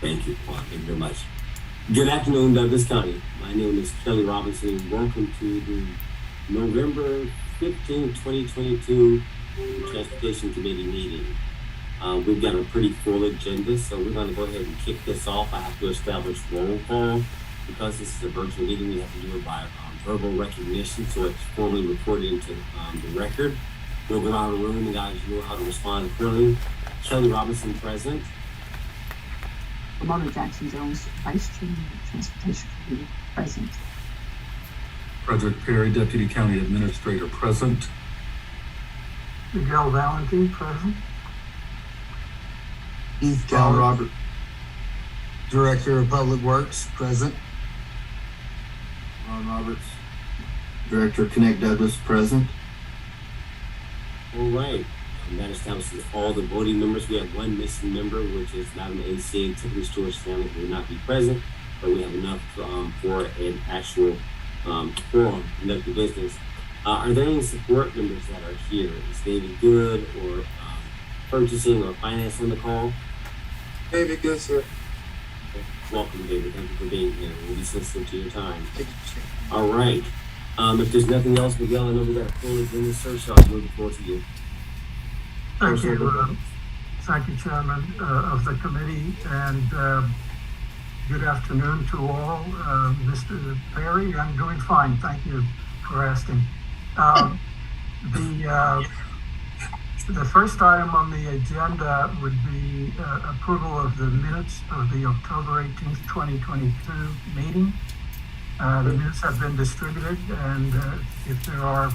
Thank you, Juan. Thank you very much. Good afternoon, Douglas County. My name is Kelly Robinson, and welcome to the November 15, 2022 Transportation Committee meeting. We've got a pretty full agenda, so we're going to go ahead and kick this off. I have to establish roll call. Because this is a virtual meeting, we have to do it by verbal recognition, so it's formally recorded into the record. We'll go around the room and guys know how to respond clearly. Kelly Robinson, present. Ramona Jackson Jones, Vice Chairman of Transportation Committee, present. Frederick Perry, Deputy County Administrator, present. Miguel Valentine, present. Keith Robert, Director of Public Works, present. Ron Roberts, Director of Connect Douglas, present. All right. That establishes all the voting members. We have one missing member, which is Madam ACA Tiffany Stewart Stanley, who will not be present, but we have enough for an actual forum conducting business. Are there any support members that are here? Is David Good or purchasing or finance on the call? David Good, sir. Okay. Welcome, David. Thank you for being here. We'll be sensitive to your time. All right. If there's nothing else, Miguel, I know we got a full agenda, sir, so I'll move the floor to you. Thank you, Chairman of the committee, and good afternoon to all. Mr. Perry, I'm doing fine. Thank you for asking. The first item on the agenda would be approval of the minutes of the October 18th, 2022 meeting. The minutes have been distributed, and if there are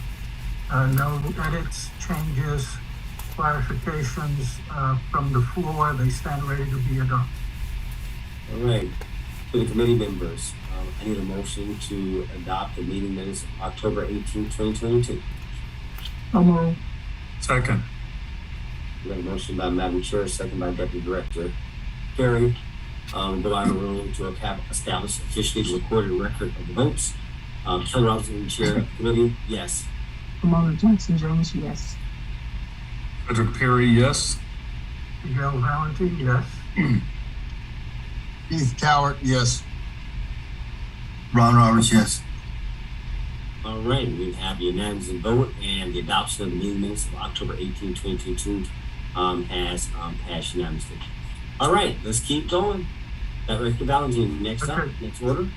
no edits, changes, clarifications from the floor, they stand ready to be adopted. All right. For the committee members, I need a motion to adopt the meeting minutes of October 18, 2022. Second. We got a motion by Madam Chair, second by Deputy Director Perry. Go out of the room to establish officially the recorded record of the votes. Kelly Robinson, Chair of the Committee, yes. Ramona Jackson Jones, yes. Frederick Perry, yes. Miguel Valentine, yes. Keith Cowart, yes. Ron Roberts, yes. All right, we have unanimous vote, and the adoption of the meeting minutes of October 18, 2022 has passed unanimously. All right, let's keep going. Director Valentine, next up, next order.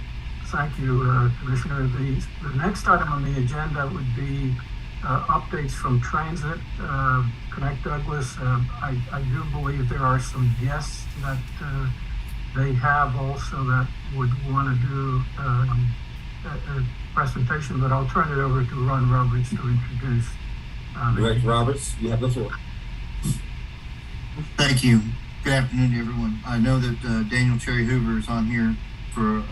Thank you, Commissioner. The next item on the agenda would be updates from Transit, Connect Douglas. I do believe there are some guests that they have also that would want to do a presentation, but I'll turn it over to Ron Roberts to introduce. Director Roberts, you have the floor. Thank you. Good afternoon, everyone. I know that Daniel Cherry Hoover is on here for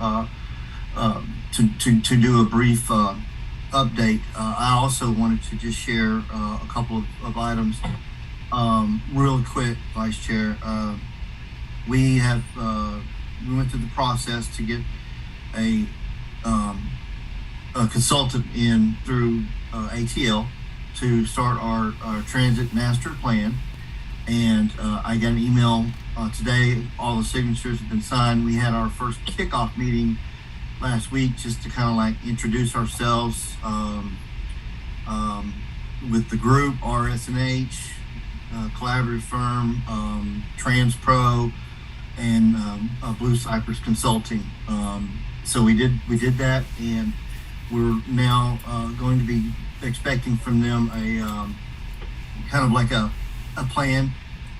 to do a brief update. I also wanted to just share a couple of items real quick, Vice Chair. We went through the process to get a consultant in through ATL to start our transit master plan. And I got an email today. All the signatures have been signed. We had our first kickoff meeting last week just to kind of like introduce ourselves with the group, RS&H, collaborative firm, TransPro, and Blue Cypress Consulting. So we did that, and we're now going to be expecting from them a kind of like a plan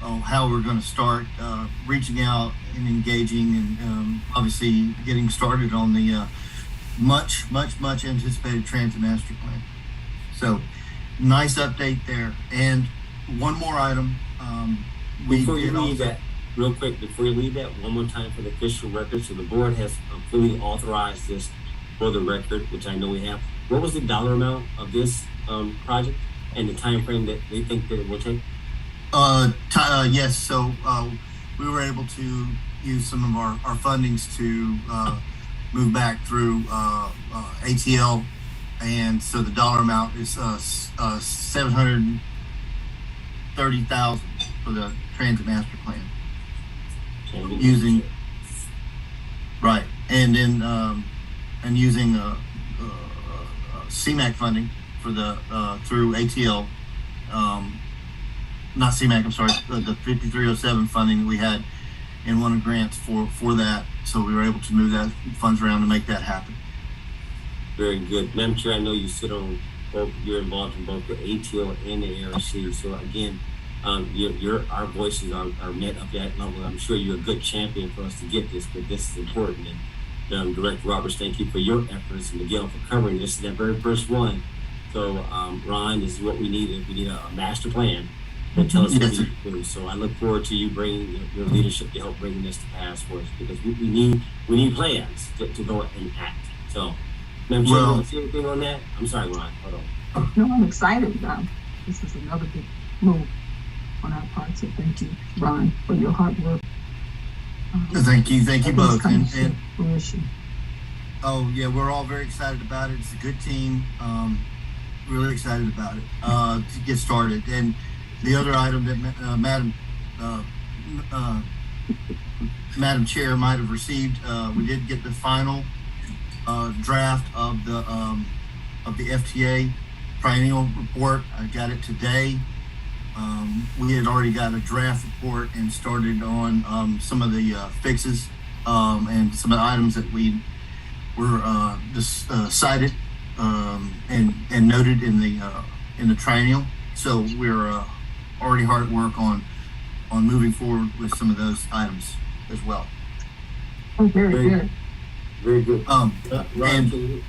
on how we're going to start reaching out and engaging and obviously getting started on the much anticipated transit master plan. So nice update there. And one more item. Before you leave that, real quick, before you leave that, one more time for the official record. So the board has fully authorized this for the record, which I know we have. What was the dollar amount of this project and the time frame that they think that it will take? Yes. So we were able to use some of our fundings to move back through ATL, and so the dollar amount is $730,000 for the transit master plan. Using Right, and then and using CMAQ funding for the through ATL, not CMAQ. I'm sorry, the 5307 funding that we had in one of the grants for that. So we were able to move that funds around to make that happen. Very good. Madam Chair, I know you sit on both, you're involved in both the ATL and the ARC. So again, our voices are met up at that level. I'm sure you're a good champion for us to get this, but this is important. And Director Roberts, thank you for your efforts, and Miguel for covering this. That very first one. So Ron, this is what we need. We need a master plan that tells us what we need to do. So I look forward to you bringing your leadership to help bring this to pass for us, because we need plans to go and act. So, Madam Chair, you want to say anything on that? I'm sorry, Ron. Hold on. No, I'm excited. This is another big move on our part. So thank you, Ron, for your hard work. Thank you both. Oh yeah, we're all very excited about it. It's a good team. Really excited about it to get started. And the other item that Madam Chair might have received, we did get the final draft of the FTA triennial report. I got it today. We had already got a draft report and started on some of the fixes and some of the items that we were cited and noted in the triennial. So we're already hard at work on moving forward with some of those items as well. Oh, very good. Very good. And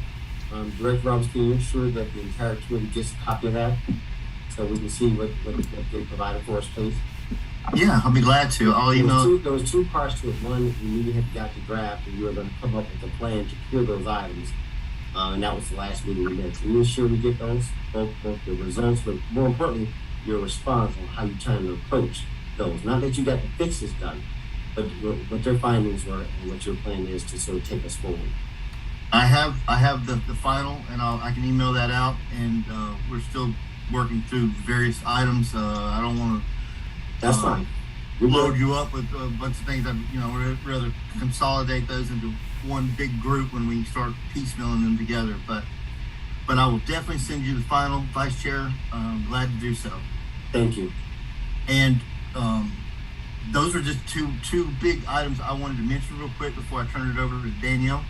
Director Roberts, can you ensure that the entire committee gets a copy of that so we can see what they provided for us, please? Yeah, I'll be glad to. I'll email. There was two parts to it. One, you had got the draft, and you were going to come up with a plan to clear those items. And that was the last meeting we met. Can you ensure we get those, both the results, but more importantly, your response on how you're trying to approach those? Not that you got the fixes done, but what their findings were and what your plan is to sort of take us forward. I have the final, and I can email that out. And we're still working through various items. I don't want to. That's fine. Load you up with a bunch of things that we'd rather consolidate those into one big group when we start piecemealing them together. But I will definitely send you the final, Vice Chair. Glad to do so. Thank you. And those are just two big items I wanted to mention real quick before I turn it over to Danielle.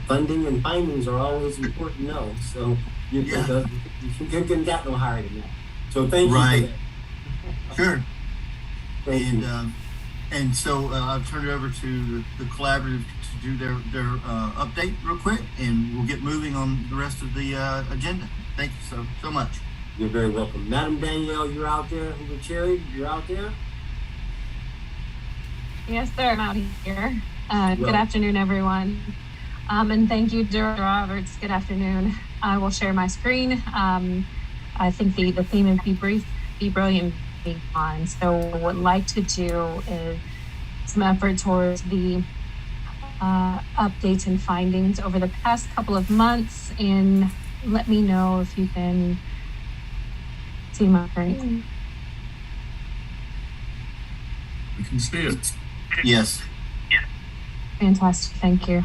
Funding and findings are always important to know. So you couldn't get no higher than that. So thank you. Right. For that. Sure. Thank And so I'll turn it over to the collaborative to do their update real quick, and we'll get moving on the rest of the agenda. Thank you so much. You're very welcome. Madam Danielle, you're out there. Hoover Cherry, you're out there? Yes, sir. I'm out here. Good afternoon, everyone. And thank you, Director Roberts. Good afternoon. I will share my screen. I think the theme is be brief, be brilliant, be on. So what I'd like to do is some effort towards the updates and findings over the past couple of months, and let me know if you can see my screen. We can see it. Yes. Fantastic. Thank you.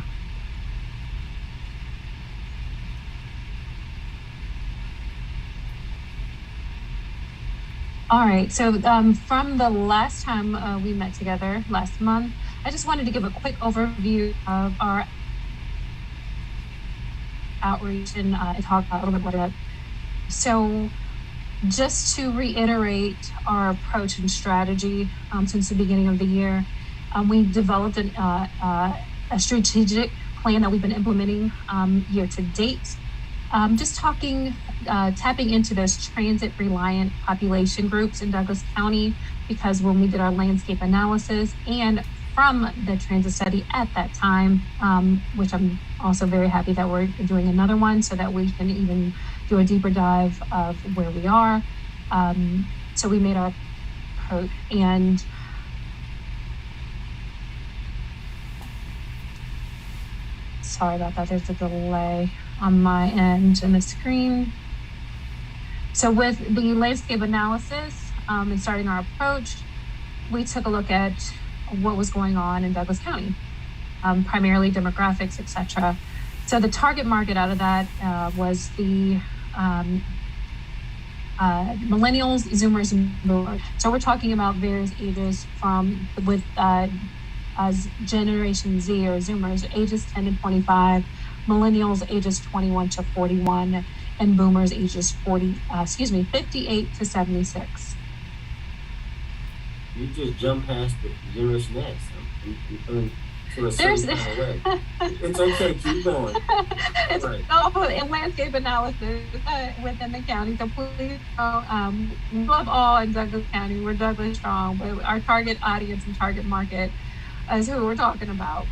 All right, so from the last time we met together last month, I just wanted to give a quick overview of our outreach and talk a little bit more about it. So just to reiterate our approach and strategy since the beginning of the year, we developed a strategic plan that we've been implementing year to date. Just tapping into those transit-reliant population groups in Douglas County, because when we did our landscape analysis and from the transit study at that time, which I'm also very happy that we're doing another one so that we can even do a deeper dive of where we are. So we made our approach, and sorry about that, there's a delay on my end in the screen. So with the landscape analysis and starting our approach, we took a look at what was going on in Douglas County. primarily demographics, etc. So the target market out of that was the millennials, Zoomers, and boomers. So we're talking about various ages as Generation Z or Zoomers, ages 10 to 25, millennials ages 21 to 41, and boomers ages 58 to 76. You just jump past the Generation X. I'm feeling sort of There's- some kind of way. It's okay, keep going. It's Right. all in landscape analysis within the county. So please, we love all in Douglas County. We're Douglas strong, but our target audience and target market is who we're talking about.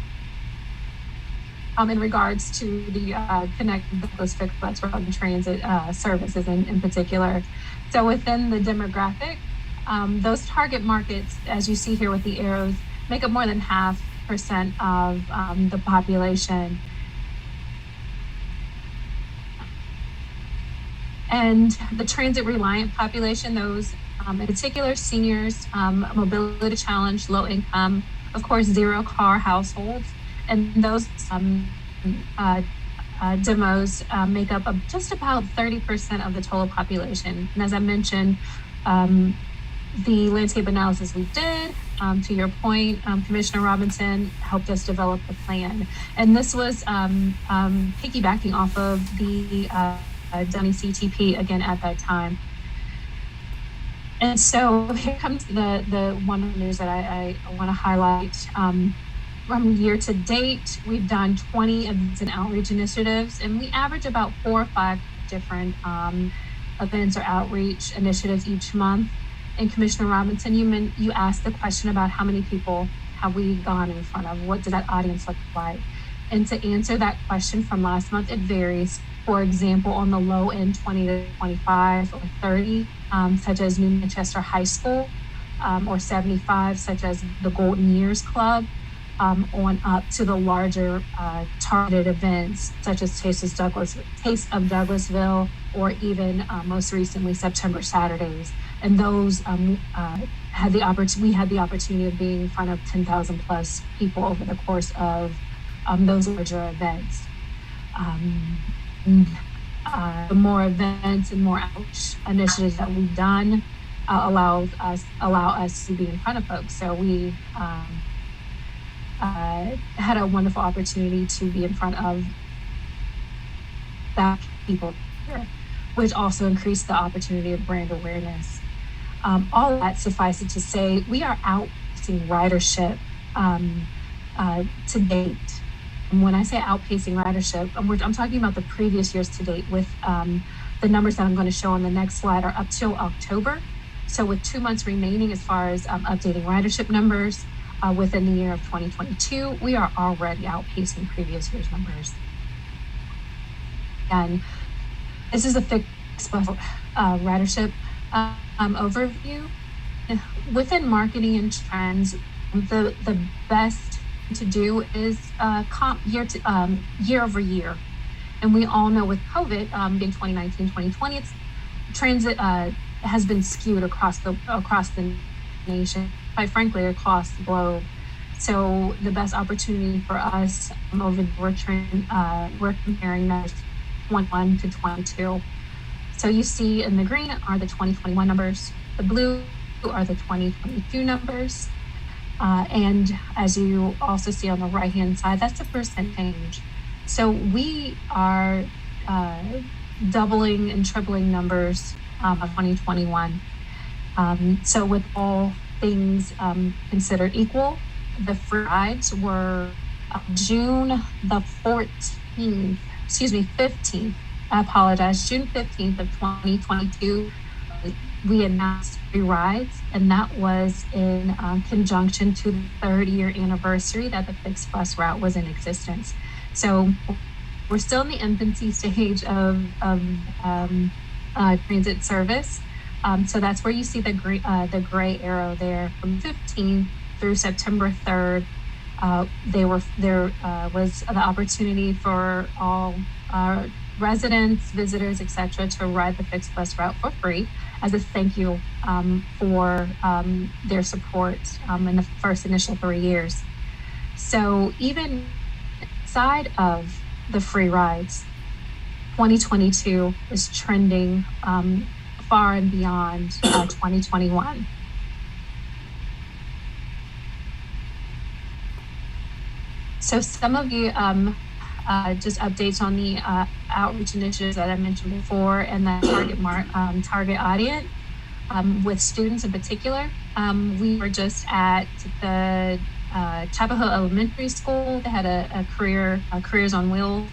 In regards to the Connect Douglas Fixed Bus Route and Transit services in particular. So within the demographic, those target markets, as you see here with the arrows, make up more than 0.5% of the population. And the transit reliant population, those in particular seniors, mobility challenged, low income, of course, zero car households, and those demos make up of just about 30% of the total population. And as I mentioned, the landscape analysis we did, to your point, Commissioner Robinson helped us develop the plan. And this was piggybacking off of the Dunning CTP again at that time. And so here comes the one news that I want to highlight. From year to date, we've done 20 events and outreach initiatives, and we average about 4 or 5 different events or outreach initiatives each month. And Commissioner Robinson, you asked the question about how many people have we gone in front of? What does that audience look like? And to answer that question from last month, it varies. For example, on the low end, 20 to 25 or 30, such as New Manchester High School, or 75, such as the Golden Years Club, on up to the larger targeted events, such as Taste of Douglasville, or even most recently September Saturdays. And those we had the opportunity of being in front of 10,000 plus people over the course of those larger events. The more events and more outreach initiatives that we've done allow us to be in front of folks. So we had a wonderful opportunity to be in front of that people here, which also increased the opportunity of brand awareness. All of that suffice it to say, we are outpacing ridership to date. And when I say outpacing ridership, I'm talking about the previous years to date, with the numbers that I'm going to show on the next slide are up till October. So with 2 months remaining as far as updating ridership numbers within the year of 2022, we are already outpacing previous year's numbers. And this is a fixed bus ridership overview. Within marketing and trends, the best to do is comp year over year. And we all know with COVID being 2019, 2020, transit has been skewed across the nation, quite frankly, across the globe. So the best opportunity for us we're comparing numbers 21 to 22. So you see in the green are the 2021 numbers, the blue are the 2022 numbers. And as you also see on the right-hand side, that's the percent change. So we are doubling and tripling numbers of 2021. So with all things considered equal, the free rides were June the 15th, I apologize, June 15th of 2022, we announced free rides, and that was in conjunction to the 3rd-year anniversary that the fixed bus route was in existence. So we're still in the infancy stage of transit service. So that's where you see the gray arrow there. From 15th through September 3rd, there was the opportunity for all residents, visitors, etc., to ride the fixed bus route for free as a thank you for their support in the first initial 3 years. So even side of the free rides, 2022 is trending far and beyond 2021. So some of you, just updates on the outreach initiatives that I mentioned before and the target audience with students in particular. We were just at the Chapel Hill Elementary School. They had a Careers on Wheels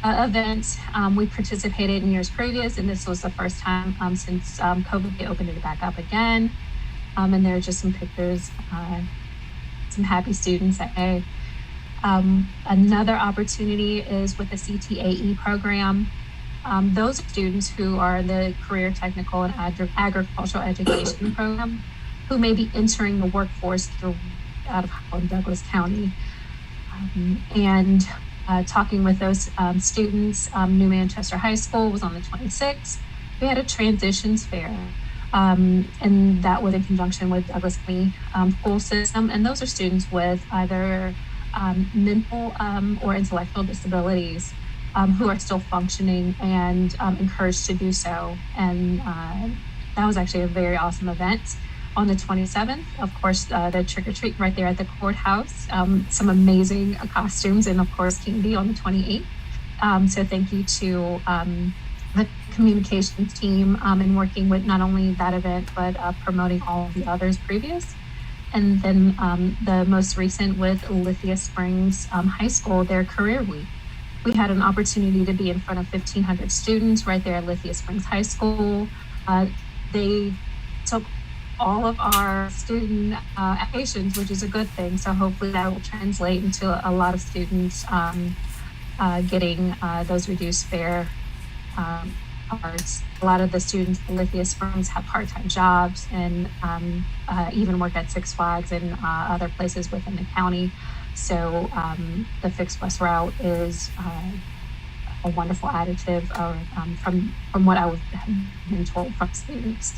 event. We participated in years previous, and this was the first time since COVID, they opened it back up again. And there are just some pictures, some happy students at A. Another opportunity is with the CTAE program. Those students who are in the Career Technical and Agricultural Education program who may be entering the workforce out of Howard Douglas County. Talking with those students, New Manchester High School was on the 26th. We had a transitions fair, and that was in conjunction with Douglas County school system. And those are students with either mental or intellectual disabilities who are still functioning and encouraged to do so. And that was actually a very awesome event. On the 27th, of course, the trick or treat right there at the courthouse, some amazing costumes, and of course, candy on the 28th. So thank you to the communications team in working with not only that event, but promoting all of the others previous. And then the most recent with Lithia Springs High School, their career week. We had an opportunity to be in front of 1,500 students right there at Lithia Springs High School. They took all of our student applications, which is a good thing. So hopefully that will translate into a lot of students getting those reduced fare cards. A lot of the students at Lithia Springs have part-time jobs and even work at Six Flags and other places within the county. So the fixed bus route is a wonderful additive from what I was been told from students.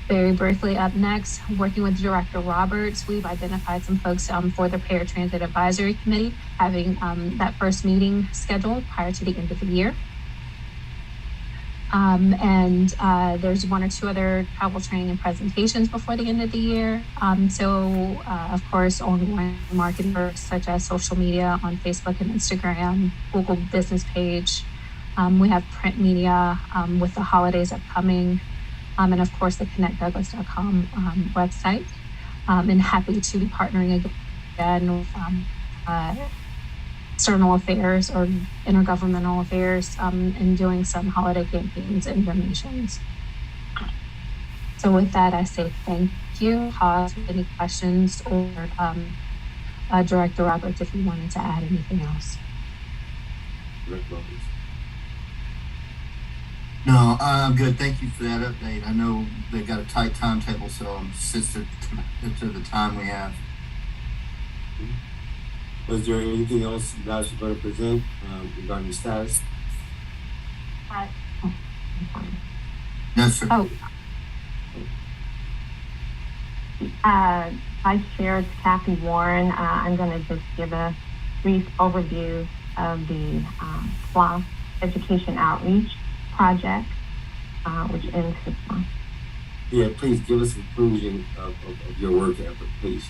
Very briefly, up next, working with Director Roberts, we've identified some folks for the Paratransit Advisory Committee, having that first meeting scheduled prior to the end of the year. There's one or two other travel training and presentations before the end of the year. Of course, ongoing marketing work such as social media on Facebook and Instagram, Google business page. We have print media with the holidays upcoming. And of course, the connectdouglas.com website. And happy to be partnering again with external affairs or intergovernmental affairs and doing some holiday campaigns and donations. So with that, I say thank you. Pause for any questions, or Director Roberts, if you wanted to add anything else. Director Roberts. No, I'm good. Thank you for that update. I know they've got a tight timetable, so I'm sensitive to the time we have. Was there anything else you guys were going to present regarding the status? No, sir. Vice Chair, it's Kathy Warren. I'm going to just give a brief overview of the SPLOST Education Outreach Project, which ends this month. Yeah, please give us a conclusion of your work effort, please.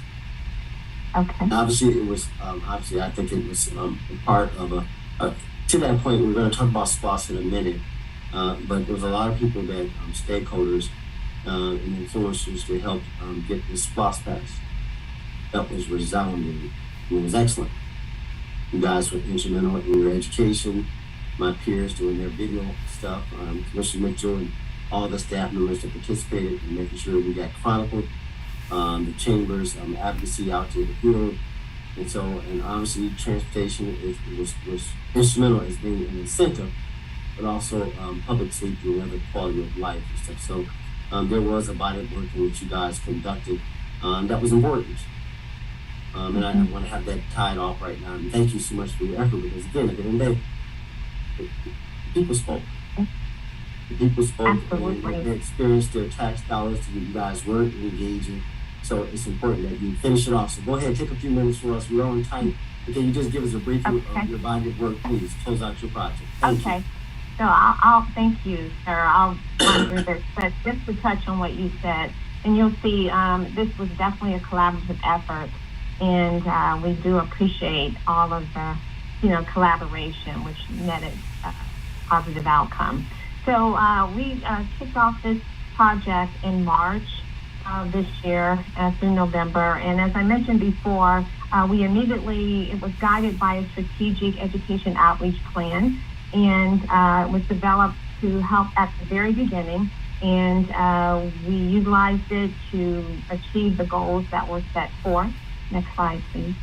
Okay. Obviously, it was, I think it was a part of to that point, we're going to talk about SPLOST in a minute, but there was a lot of people that, stakeholders and influencers to help get the SPLOST passed. That was resounding. It was excellent. You guys were instrumental in your education, my peers doing their video stuff, Commissioner Mitchell and all the staff members that participated in making sure we got chronicled, the chambers, advocacy out to the field. And obviously transportation was instrumental as being an incentive, but also public safety and other quality of life and stuff. So there was a body of work in which you guys conducted that was important. And I want to have that tied off right now. And thank you so much for your effort, because again, at the end of the day, the people spoke. The people spoke. Absolutely. And they experienced their tax dollars. You guys weren't engaging. So it's important that you finish it off. So go ahead, take a few minutes for us. We're on time. Can you just give us a brief Okay. of your body of work, please? Close out your project. Thank you. Okay. So I'll thank you, sir. I'll do this, but just to touch on what you said, and you'll see this was definitely a collaborative effort, and we do appreciate all of the, collaboration, which netted a positive outcome. So we kicked off this project in March this year through November, and as I mentioned before, it was guided by a strategic education outreach plan, and it was developed to help at the very beginning, and we utilized it to achieve the goals that were set forth. Next slide, please.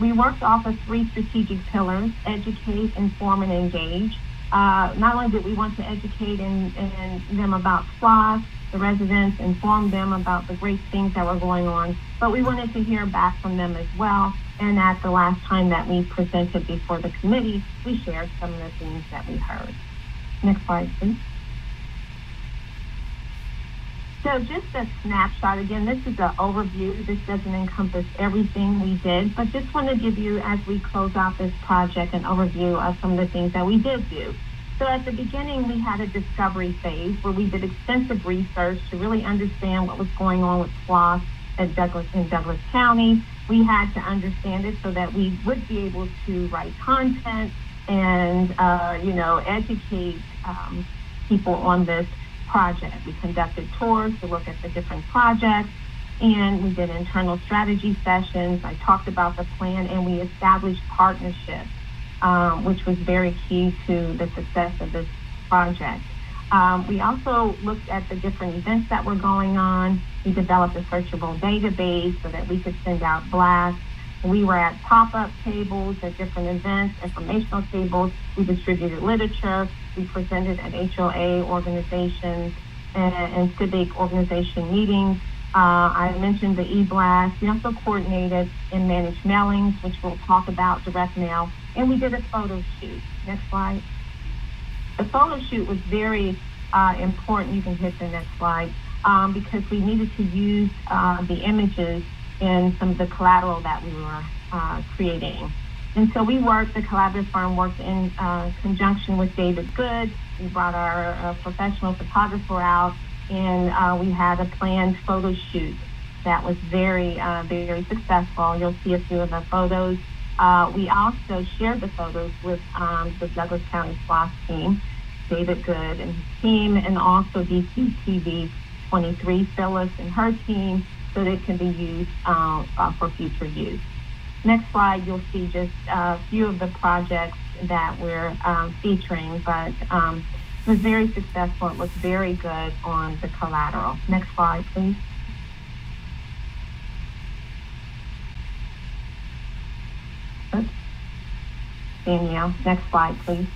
We worked off of 3 strategic pillars: educate, inform, and engage. Not only did we want to educate them about SPLOST, the residents, inform them about the great things that were going on, but we wanted to hear back from them as well. And at the last time that we presented before the committee, we shared some of the things that we heard. Next slide, please. So just a snapshot. Again, this is an overview. This doesn't encompass everything we did, but just want to give you, as we close out this project, an overview of some of the things that we did do. So at the beginning, we had a discovery phase where we did extensive research to really understand what was going on with SPLOST in Douglas County. We had to understand it so that we would be able to write content and, educate people on this project. We conducted tours to look at the different projects, and we did internal strategy sessions. I talked about the plan, and we established partnerships, which was very key to the success of this project. We also looked at the different events that were going on. We developed a searchable database so that we could send out blasts. We were at pop-up tables at different events, informational tables. We distributed literature. We presented at HOA organizations and civic organization meetings. I mentioned the e-blast. We also coordinated and managed mailings, which we'll talk about, direct mail. And we did a photo shoot. Next slide. The photo shoot was very important. You can hit the next slide. Because we needed to use the images in some of the collateral that we were creating. And so the collaborative firm worked in conjunction with David Good. We brought our professional photographer out, and we had a planned photo shoot that was very, very successful. You'll see a few of the photos. We also shared the photos with the Douglas County SPLOST team, David Good and his team, and also DCTV 23, Phyllis and her team, so that it can be used for future use. Next slide, you'll see just a few of the projects that we're featuring, but it was very successful. It looked very good on the collateral. Next slide, please. Oops. Danielle, next slide, please.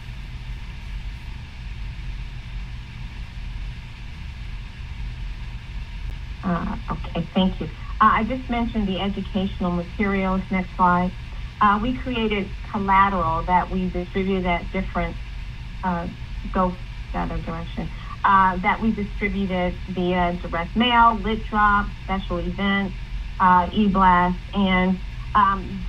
Okay, thank you. I just mentioned the educational materials. Next slide. We created collateral that we distributed at different, go the other direction, that we distributed via direct mail, lit drop, special events, e-blast, and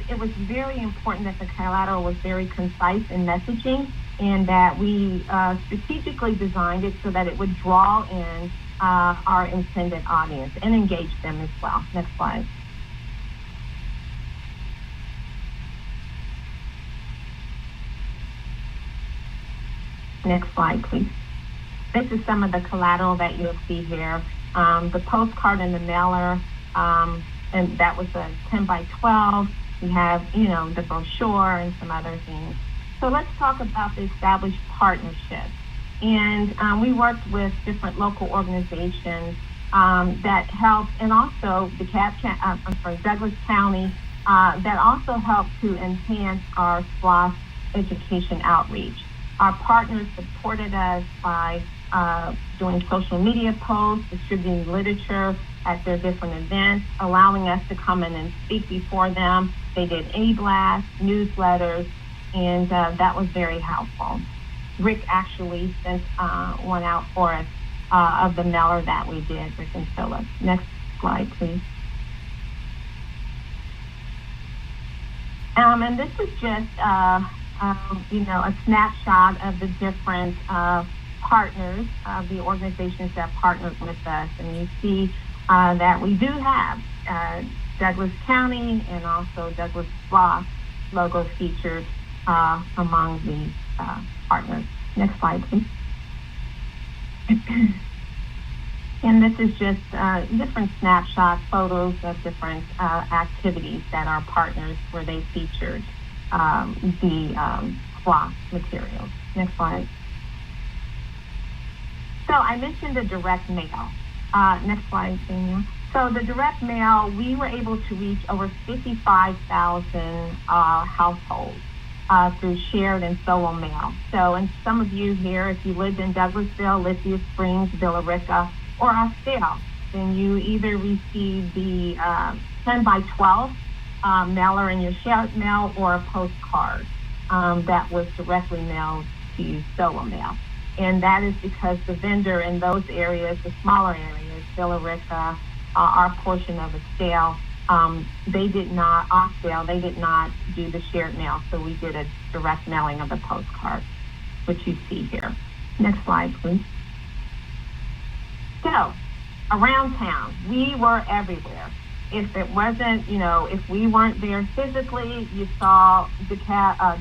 it was very important that the collateral was very concise in messaging, and that we strategically designed it so that it would draw in our intended audience and engage them as well. Next slide. Next slide, please. This is some of the collateral that you'll see here. The postcard and the mailer, and that was a 10 by 12. We have, the brochure and some other things. So let's talk about the established partnerships. And we worked with different local organizations that helped, and also the Douglas County, that also helped to enhance our SPLOST education outreach. Our partners supported us by doing social media posts, distributing literature at their different events, allowing us to come in and speak before them. They did e-blasts, newsletters, and that was very helpful. Rick actually sent one out for us of the mailer that we did, Rick and Phyllis. Next slide, please. And this is just, a snapshot of the different partners, the organizations that partnered with us. And you see that we do have Douglas County and also Douglas Sloss logo featured among the partners. Next slide, please. And this is just different snapshot photos of different activities that our partners, where they featured the cloth materials. Next slide. So I mentioned the direct mail. Next slide, Daniel. So the direct mail, we were able to reach over 55,000 households through shared and solo mail. So, and some of you here, if you lived in Douglasville, Lithia Springs, Villa Rica, or Austell, then you either received the 10 by 12 mailer in your shared mail or a postcard that was directly mailed to you, solo mail. And that is because the vendor in those areas, the smaller areas, Villa Rica, our portion of Austell, they did not do the shared mail. So we did a direct mailing of the postcard, which you see here. Next slide, please. So around town, we were everywhere. If it wasn't, if we weren't there physically, you saw the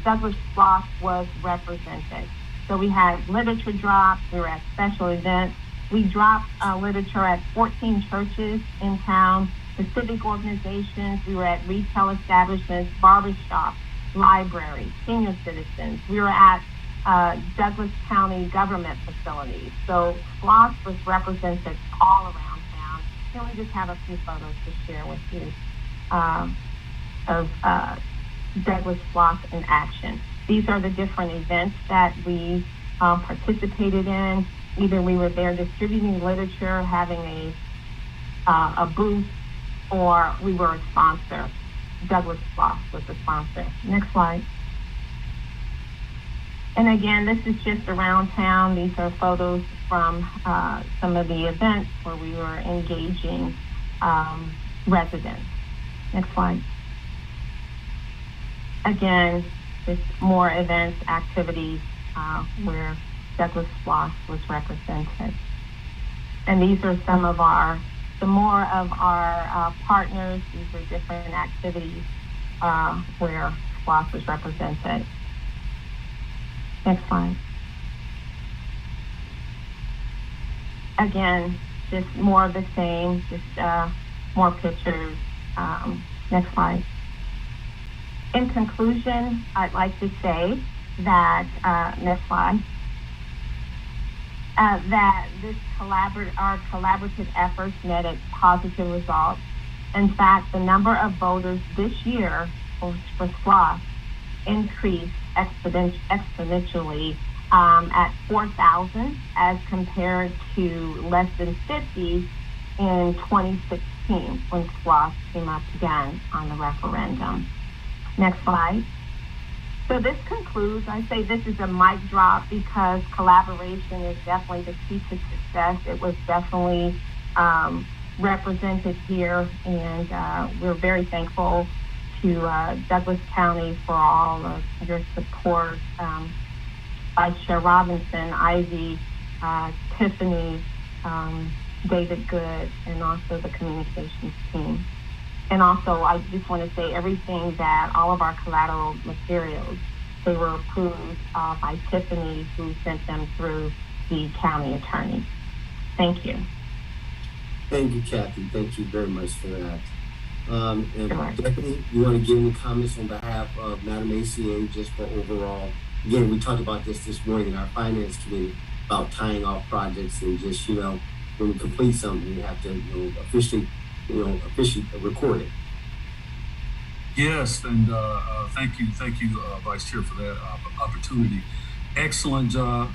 Douglas Sloss was represented. So we had literature drops, we were at special events. We dropped literature at 14 churches in town, the civic organizations, we were at retail establishments, barbershops, libraries, senior citizens. We were at Douglas County government facilities. So Sloss was represented all around town. And we just have a few photos to share with you of Douglas Sloss in action. These are the different events that we participated in. Either we were there distributing literature, having a booth, or we were a sponsor. Douglas Sloss was the sponsor. Next slide. And again, this is just around town. These are photos from some of the events where we were engaging residents. Next slide. Again, just more events, activities where Douglas Sloss was represented. And these are some more of our partners. These are different activities where Sloss was represented. Next slide. Again, just more of the same, just more pictures. Next slide. In conclusion, I'd like to say that, next slide, that our collaborative efforts netted positive results. In fact, the number of voters this year for Sloss increased exponentially at 4,000 as compared to less than 50 in 2016 when Sloss came up again on the referendum. Next slide. So this concludes. I say this is a mic drop because collaboration is definitely the key to success. It was definitely represented here, and we're very thankful to Douglas County for all of your support. Vice Chair Robinson, Ivy, Tiffany, David Good, and also the communications team. And also, I just want to say everything that all of our collateral materials, they were approved by Tiffany, who sent them through the county attorney. Thank you. Thank you, Kathy. Thank you very much for that. And Sure. Deputy, you want to give any comments on behalf of Madam ACA just for overall? Again, we talked about this morning in our finance committee about tying off projects and just, when we complete something, we have to officially record it. Yes, and thank you, Vice Chair, for that opportunity. Excellent job,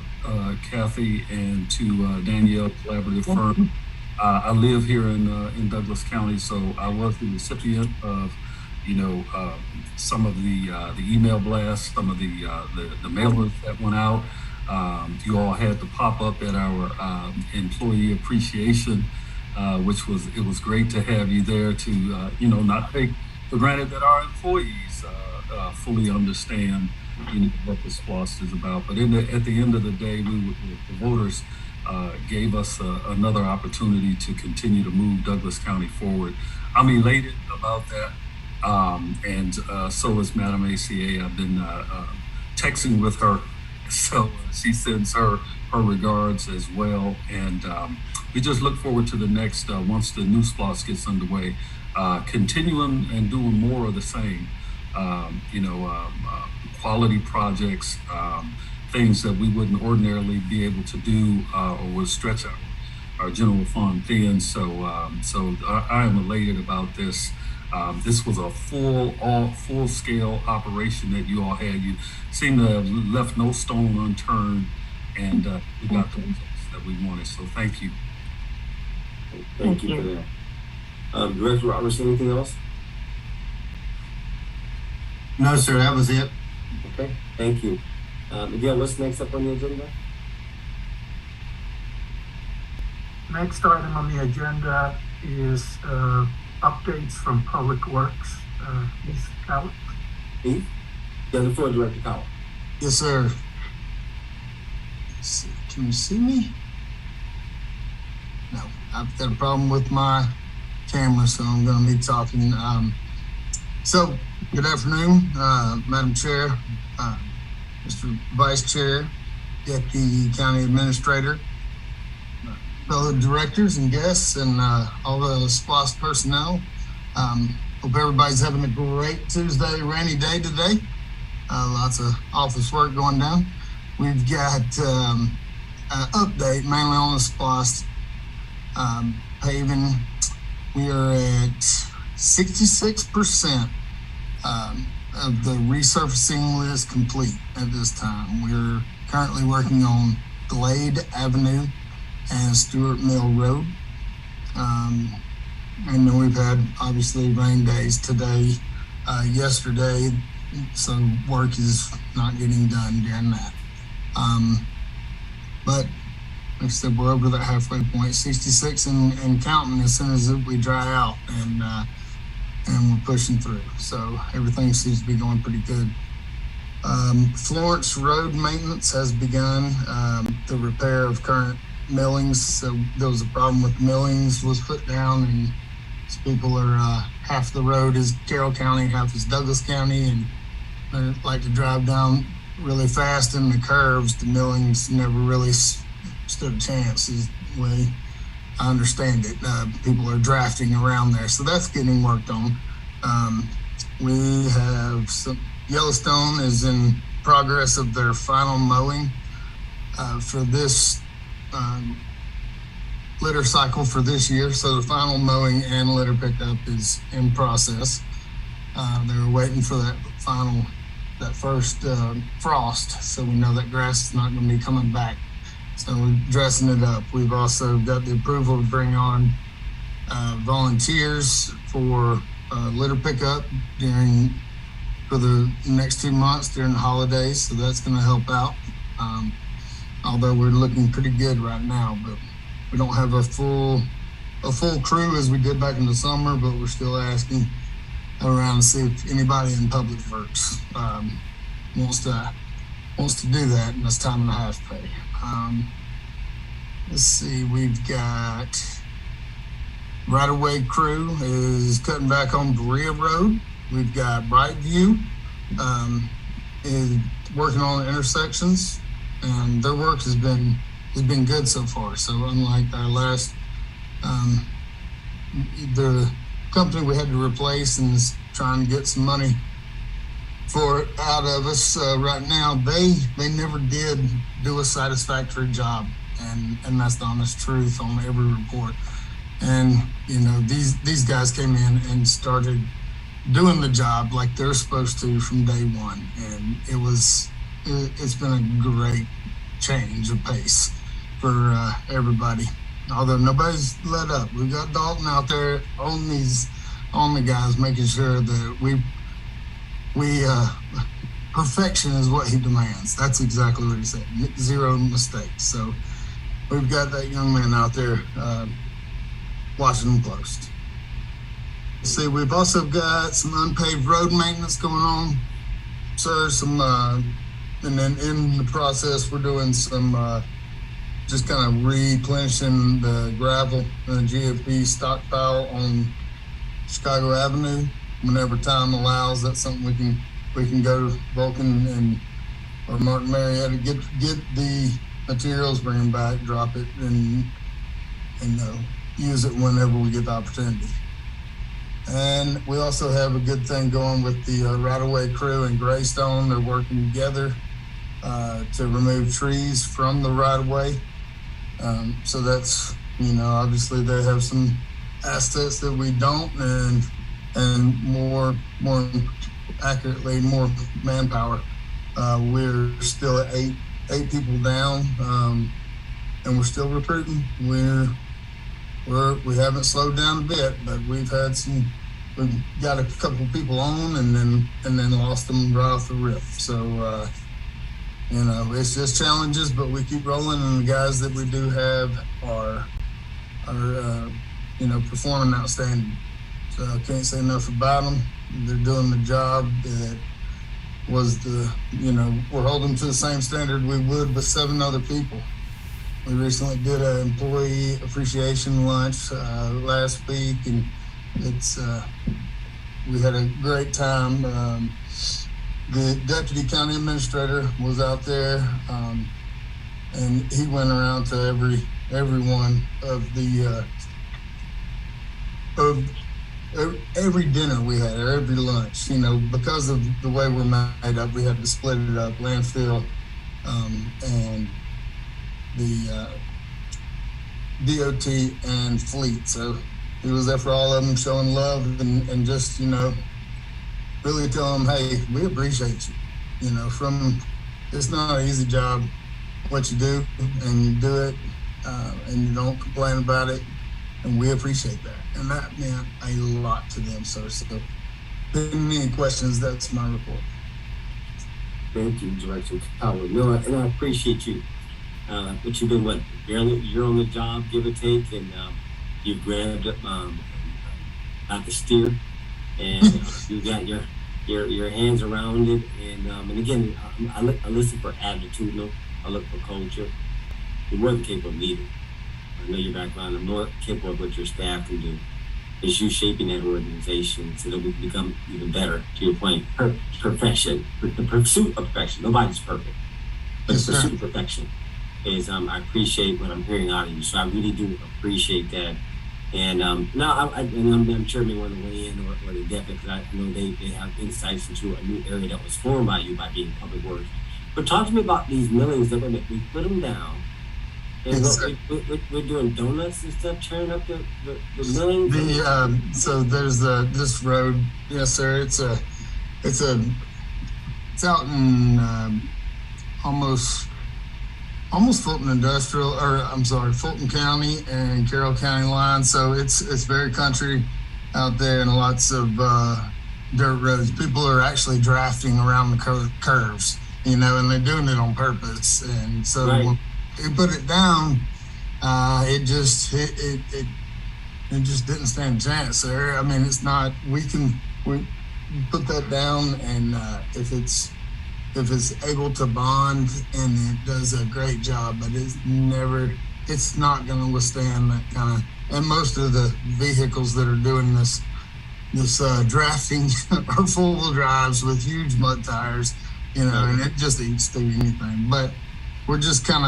Kathy, and to Danielle Collaborative Firm. I live here in Douglas County, so I was the recipient of, some of the email blasts, some of the mailers that went out. You all had to pop up at our employee appreciation, which was great to have you there to not take for granted that our employees fully understand what the SPLOST is about. But at the end of the day, the voters gave us another opportunity to continue to move Douglas County forward. I'm elated about that, and so is Madam ACA. I've been texting with her, so she sends her regards as well. And we just look forward to the next, once the new SPLOST gets underway, continuing and doing more of the same. Quality projects, things that we wouldn't ordinarily be able to do or would stretch our general fund thin. So I am elated about this. This was a full scale operation that you all had. You seem to have left no stone unturned, and we got the results that we wanted. So thank you. Thank you for that. Director Roberts, anything else? No, sir, that was it. Okay, thank you. Miguel, what's next up on the agenda? Next item on the agenda is updates from Public Works. Heath Cowett. Heath? You have the floor, Director Cowell. Yes, sir. Let's see. Can you see me? No, I've got a problem with my camera, so I'm going to be talking. So, good afternoon, Madam Chair, Mr. Vice Chair, Deputy County Administrator, fellow directors and guests, and all the SPLOST personnel. Hope everybody's having a great Tuesday, rainy day today. Lots of office work going down. We've got an update mainly on the SPLOST paving. We are at 66% of the resurfacing list complete at this time. We're currently working on Glade Avenue and Stewart Mill Road. And then we've had obviously rain days today, yesterday, so work is not getting done during that. But like I said, we're over that halfway point, 66 and counting as soon as we dry out, and we're pushing through. So everything seems to be going pretty good. Florence Road maintenance has begun, the repair of current millings. So there was a problem with millings was put down, and people are, half the road is Carroll County, half is Douglas County, and they like to drive down really fast in the curves. The millings never really stood a chance, is the way I understand it. People are drafting around there, so that's getting worked on. We have some, Yellowstone is in progress of their final mowing for this litter cycle for this year. So the final mowing and litter pickup is in process. They're waiting for that first frost, so we know that grass is not going to be coming back. So we're dressing it up. We've also got the approval to bring on volunteers for litter pickup for the next 2 months during the holidays. So that's going to help out. Although we're looking pretty good right now, but we don't have a full crew as we did back in the summer, but we're still asking around to see if anybody in Public Works wants to do that, and that's time and a half pay. Let's see, we've got right-of-way crew is cutting back on Berea Road. We've got Brightview is working on the intersections, and their work has been good so far. So unlike our last, the company we had to replace and is trying to get some money for it out of us right now, they never did do a satisfactory job, and that's the honest truth on every report. And these guys came in and started doing the job like they're supposed to from day one, and it's been a great change of pace for everybody. Although nobody's let up, we've got Dalton out there on the guys, making sure that we perfection is what he demands. That's exactly what he said. Zero mistakes. So we've got that young man out there watching him close. See, we've also got some unpaved road maintenance going on, sir. And then in the process, we're doing some just kind of replenishing the gravel and the GFP stockpile on Chicago Avenue. Whenever time allows, that's something we can go to Vulcan and or Martin Marietta, get the materials, bring them back, drop it, and use it whenever we get the opportunity. And we also have a good thing going with the right-of-way crew in Greystone. They're working together to remove trees from the right-of-way. So that's, obviously they have some assets that we don't, and more accurately, more manpower. We're still at eight people down, and we're still recruiting. We haven't slowed down a bit, but we've got a couple people on and then lost them right off the rip. So, it's just challenges, but we keep rolling, and the guys that we do have are performing outstanding. So I can't say enough about them. They're doing the job that was we're holding to the same standard we would with 7 other people. We recently did an employee appreciation lunch last week, and we had a great time. The deputy county administrator was out there, and he went around to every one of the every dinner we had, or every lunch. Because of the way we're made up, we had to split it up: landfill and the DOT and fleet. So he was there for all of them, showing love and just really telling them, hey, we appreciate you. It's not an easy job what you do, and you do it, and you don't complain about it, and we appreciate that. And that meant a lot to them, sir. So if there are any questions, that's my report. Thank you, Director Howard. No, and I appreciate you. But you've been you're on the job, give or take, and you've grabbed out the steer, and you got your hands around it. And again, I listen for attitudinal. I look for culture. You're more than capable of leading. I know your background. I'm more capable of what your staff can do. It's you shaping that organization so that we can become even better. To your point, perfection, the pursuit of perfection. Nobody's perfect, but the pursuit of perfection is. I appreciate what I'm hearing out of you. So I really do appreciate that. And now I'm sure they want to weigh in or the deputy, because I know they have insights into a new area that was formed by you by being public works. But talk to me about these millings that we put them down. And Yes, we're doing donuts and stuff, tearing up the millings. So there's this road. Yes, sir. It's out in almost Fulton Industrial, Fulton County and Carroll County line. So it's very country out there, and lots of dirt roads. People are actually drafting around the curves, and they're doing it on purpose. And so when they put it down, it just didn't stand a chance, sir. I mean, it's not. We put that down, and if it's able to bond, and it does a great job, but it's not going to withstand that kind of. And most of the vehicles that are doing this drafting are 4-wheel drives with huge mud tires, and it just eats through anything. But we're just kind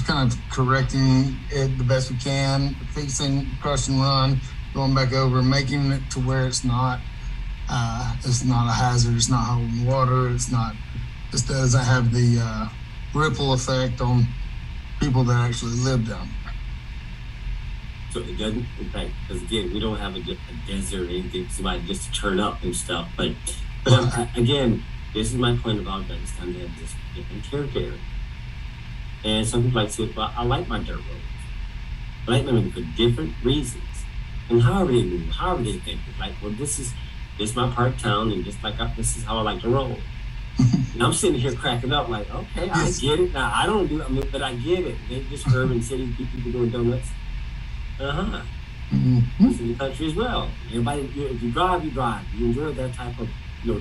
of correcting it the best we can, fixing crush and run, going back over, making it to where it's not a hazard. It's not holding water. It doesn't have the ripple effect on people that actually live down there. So it doesn't, in fact, because again, we don't have a desert or anything for somebody just to turn up and stuff. But again, this is my point about that. It's time to have this different character area. And some people like to say, well, I like my dirt roads. I like them for different reasons. And however they move, however they think. Like, well, this is This is my part of town, and just like this is how I like to roll. And I'm sitting here cracking up like, okay, Yes. I get it. Now, I don't do it, but I get it. They just urban city people doing donuts. Uh-huh. Mhm. It's in the country as well. Everybody, if you drive, you drive. You enjoy that type of,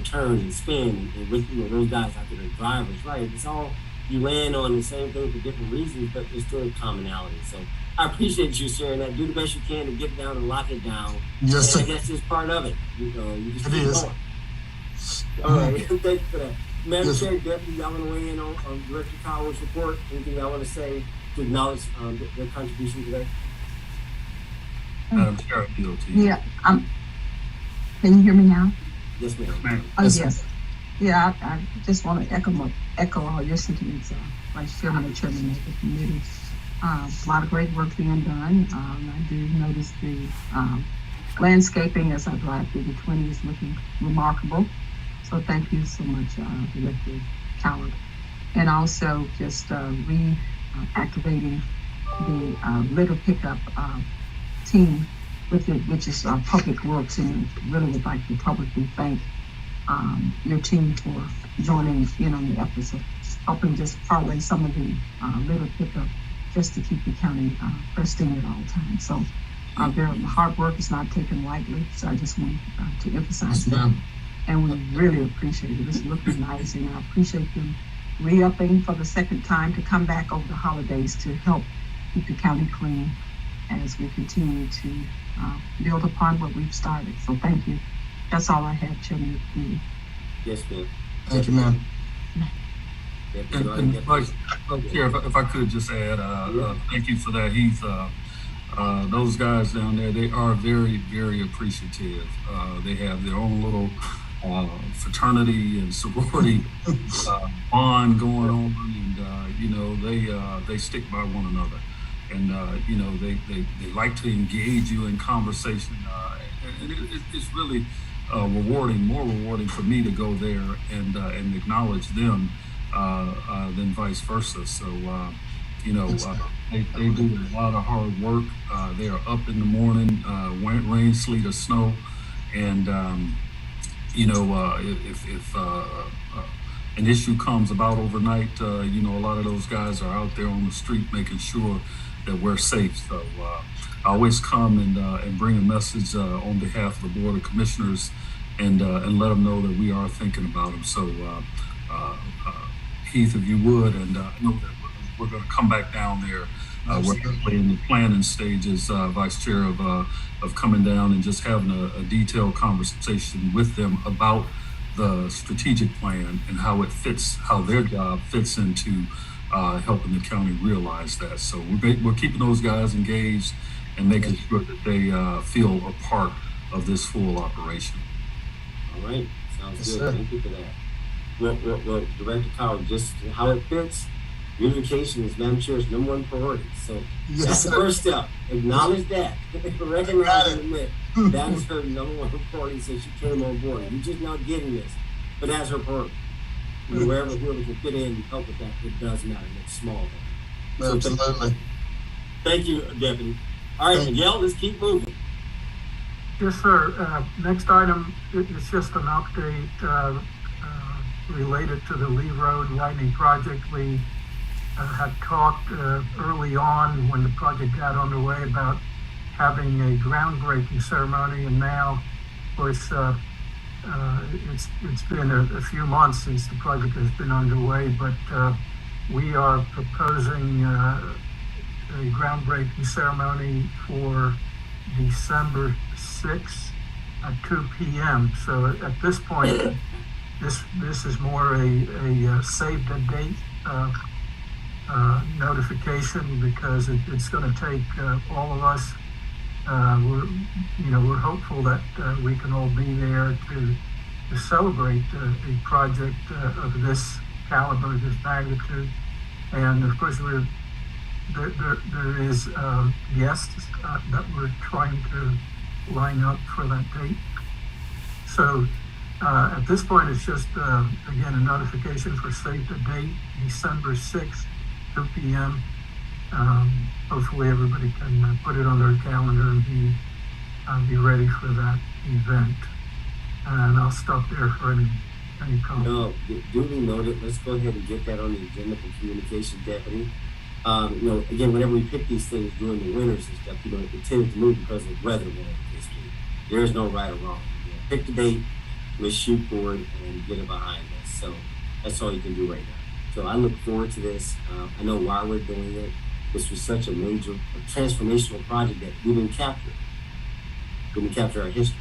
turn and spin, and with, those guys out there, the drivers, right? It's all, you land on the same thing for different reasons, but there's still a commonality. So I appreciate you sharing that. Do the best you can to get down and lock it down. Yes, And I sir. guess it's part of it. You just It keep is. going. All right, thank you for that. Madam Yes, Chair, Deputy, y'all want to weigh in on Director Cowell's report? Anything y'all want to say to acknowledge their contribution today? Madam Chair, I yield to you. Yeah, can you hear me now? Yes, ma'am. Ma'am. Oh, Yes, yes. Yeah, I just want to echo all your sentiments, Vice Chairman and Chairman of the committee. A lot of great work being done. I do notice the landscaping as I drive through the 20 is looking remarkable. So thank you so much, Director Coward. And also just reactivating the litter pickup team with it, which is Public Works, and really would like to publicly thank your team for joining in on the efforts of helping just parlay some of the litter pickup just to keep the county pristine at all times. So their hard work is not taken lightly, so I just want to emphasize Yes, that. ma'am. And we really appreciate it. It's looking nice, and I appreciate them re-upping for the second time to come back over the holidays to help keep the county clean as we continue to build upon what we've started. So thank you. That's all I have, Chairman of the committee. Yes, ma'am. Thank you, ma'am. Deputy, And, go ahead, and Deputy. Vice Chair, if I could just add, thank you for that, Heath. Those guys down there, they are very, very appreciative. They have their own little fraternity and sorority bond going on, and they stick by one another, and they like to engage you in conversation, and it's really more rewarding for me to go there and acknowledge them than vice versa. So they do a lot of hard work. They are up in the morning, rain, sleet, or snow, and if an issue comes about overnight, a lot of those guys are out there on the street making sure that we're safe. So I always come and bring a message on behalf of the Board of Commissioners and let them know that we are thinking about them. So Heath, if you would, and I know that we're going to come back down there. We're actually in the planning stages, Vice Chair, of coming down and just having a detailed conversation with them about the strategic plan and how their job fits into helping the county realize that. So we're keeping those guys engaged and making sure that they feel a part of this full operation. All right, sounds Yes, good. sir. Thank you for that. Well, Director Cowell, just how it fits, communication is Madam Chair's number one priority. So that's Yes, the sir. first step. Acknowledge that. Recognize Got it. and admit that is her number one priority since she came on board. You're just now getting this, but that's her priority. Whoever can fit in and help with that, it does matter. It's small. Absolutely. Thank you, Deputy. All right, Thank Miguel, let's keep moving. Yes, sir. Next item is just an update related to the Lee Road widening project. We had talked early on when the project got underway about having a groundbreaking ceremony, and now, of course, it's been a few months since the project has been underway, but we are proposing a groundbreaking ceremony for December 6th at 2 p.m. So at this point, this is more a save the date notification, because it's going to take all of us. We're hopeful that we can all be there to celebrate a project of this caliber, this magnitude, and of course there is guests that we're trying to line up for that date. So at this point, it's just again a notification for save the date, December 6th, 2 p.m. Hopefully everybody can put it on their calendar and be ready for that event. And I'll stop there for any comment. No, duly noted. Let's go ahead and get that on the agenda for communication deputy. Again, whenever we pick these things during the winters and stuff, it tends to move because of weather. There is no right or wrong. Pick the date, let's shoot forward and get it behind us. So that's all you can do right now. So I look forward to this. I know why we're doing it. This was such a major, transformational project that we didn't capture. We didn't capture our history.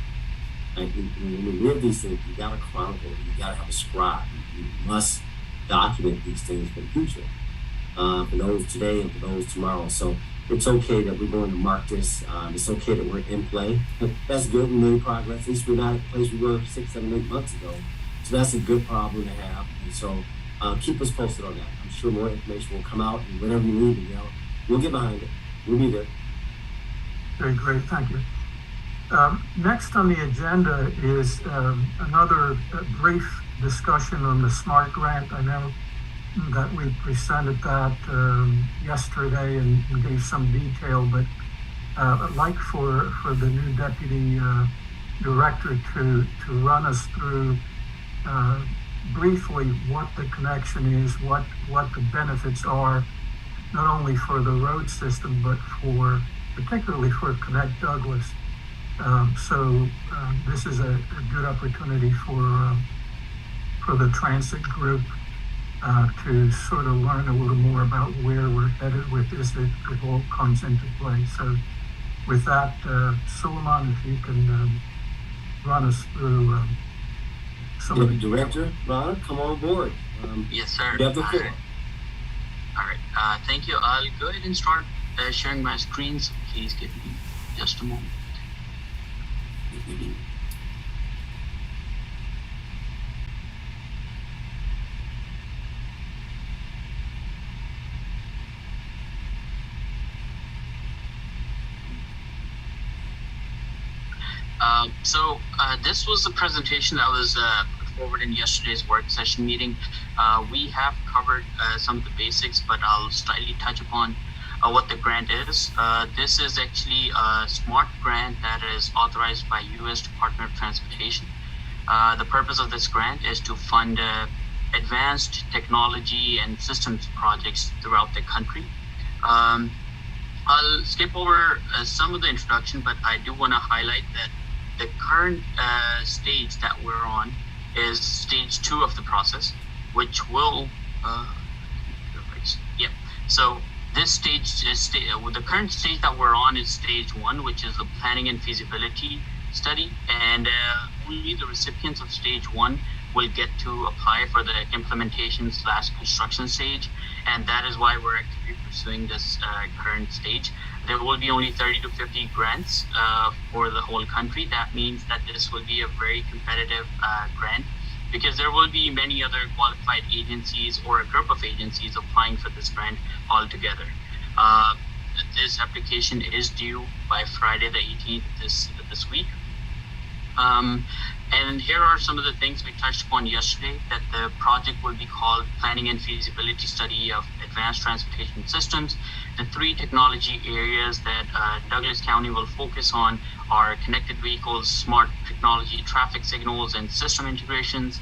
Like, when we live these things, you gotta chronicle it. You gotta have a scribe. You must document these things for the future. For those today and for those tomorrow. So it's okay that we're going to mark this. It's okay that we're in play. That's good. We made progress. At least we're not at the place we were 6, 7, 8 months ago. So that's a good problem to have. And so keep us posted on that. I'm sure more information will come out, and whatever you need, we'll get behind it. We'll be there. Very great. Thank you. Next on the agenda is another brief discussion on the SMART grant. I know that we presented that yesterday and gave some detail, but I'd like for the new deputy director to run us through briefly what the connection is, what the benefits are, not only for the road system, but particularly for Connect Douglas. So this is a good opportunity for the transit group to sort of learn a little more about where we're headed with this. It all comes into play. So with that, Suleiman, if you can run us through some of the Director Ron, come on board. Yes, sir. You have the floor. All right. Thank you. I'll go ahead and start sharing my screen. So please give me just a moment. This was a presentation that was put forward in yesterday's work session meeting. We have covered some of the basics, but I'll slightly touch upon what the grant is. This is actually a SMART grant that is authorized by U.S. Department of Transportation. The purpose of this grant is to fund advanced technology and systems projects throughout the country. I'll skip over some of the introduction, but I do want to highlight that the current stage that we're on is stage 2 of the process, which will, So this stage is the current stage that we're on is stage 1, which is the planning and feasibility study, and only the recipients of stage 1 will get to apply for the implementation/construction stage, and that is why we're actively pursuing this current stage. There will be only 30 to 50 grants for the whole country. That means that this will be a very competitive grant, because there will be many other qualified agencies or a group of agencies applying for this grant altogether. This application is due by Friday the 18th this week. And here are some of the things we touched upon yesterday, that the project will be called Planning and Feasibility Study of Advanced Transportation Systems. The 3 technology areas that Douglas County will focus on are connected vehicles, smart technology, traffic signals, and system integrations.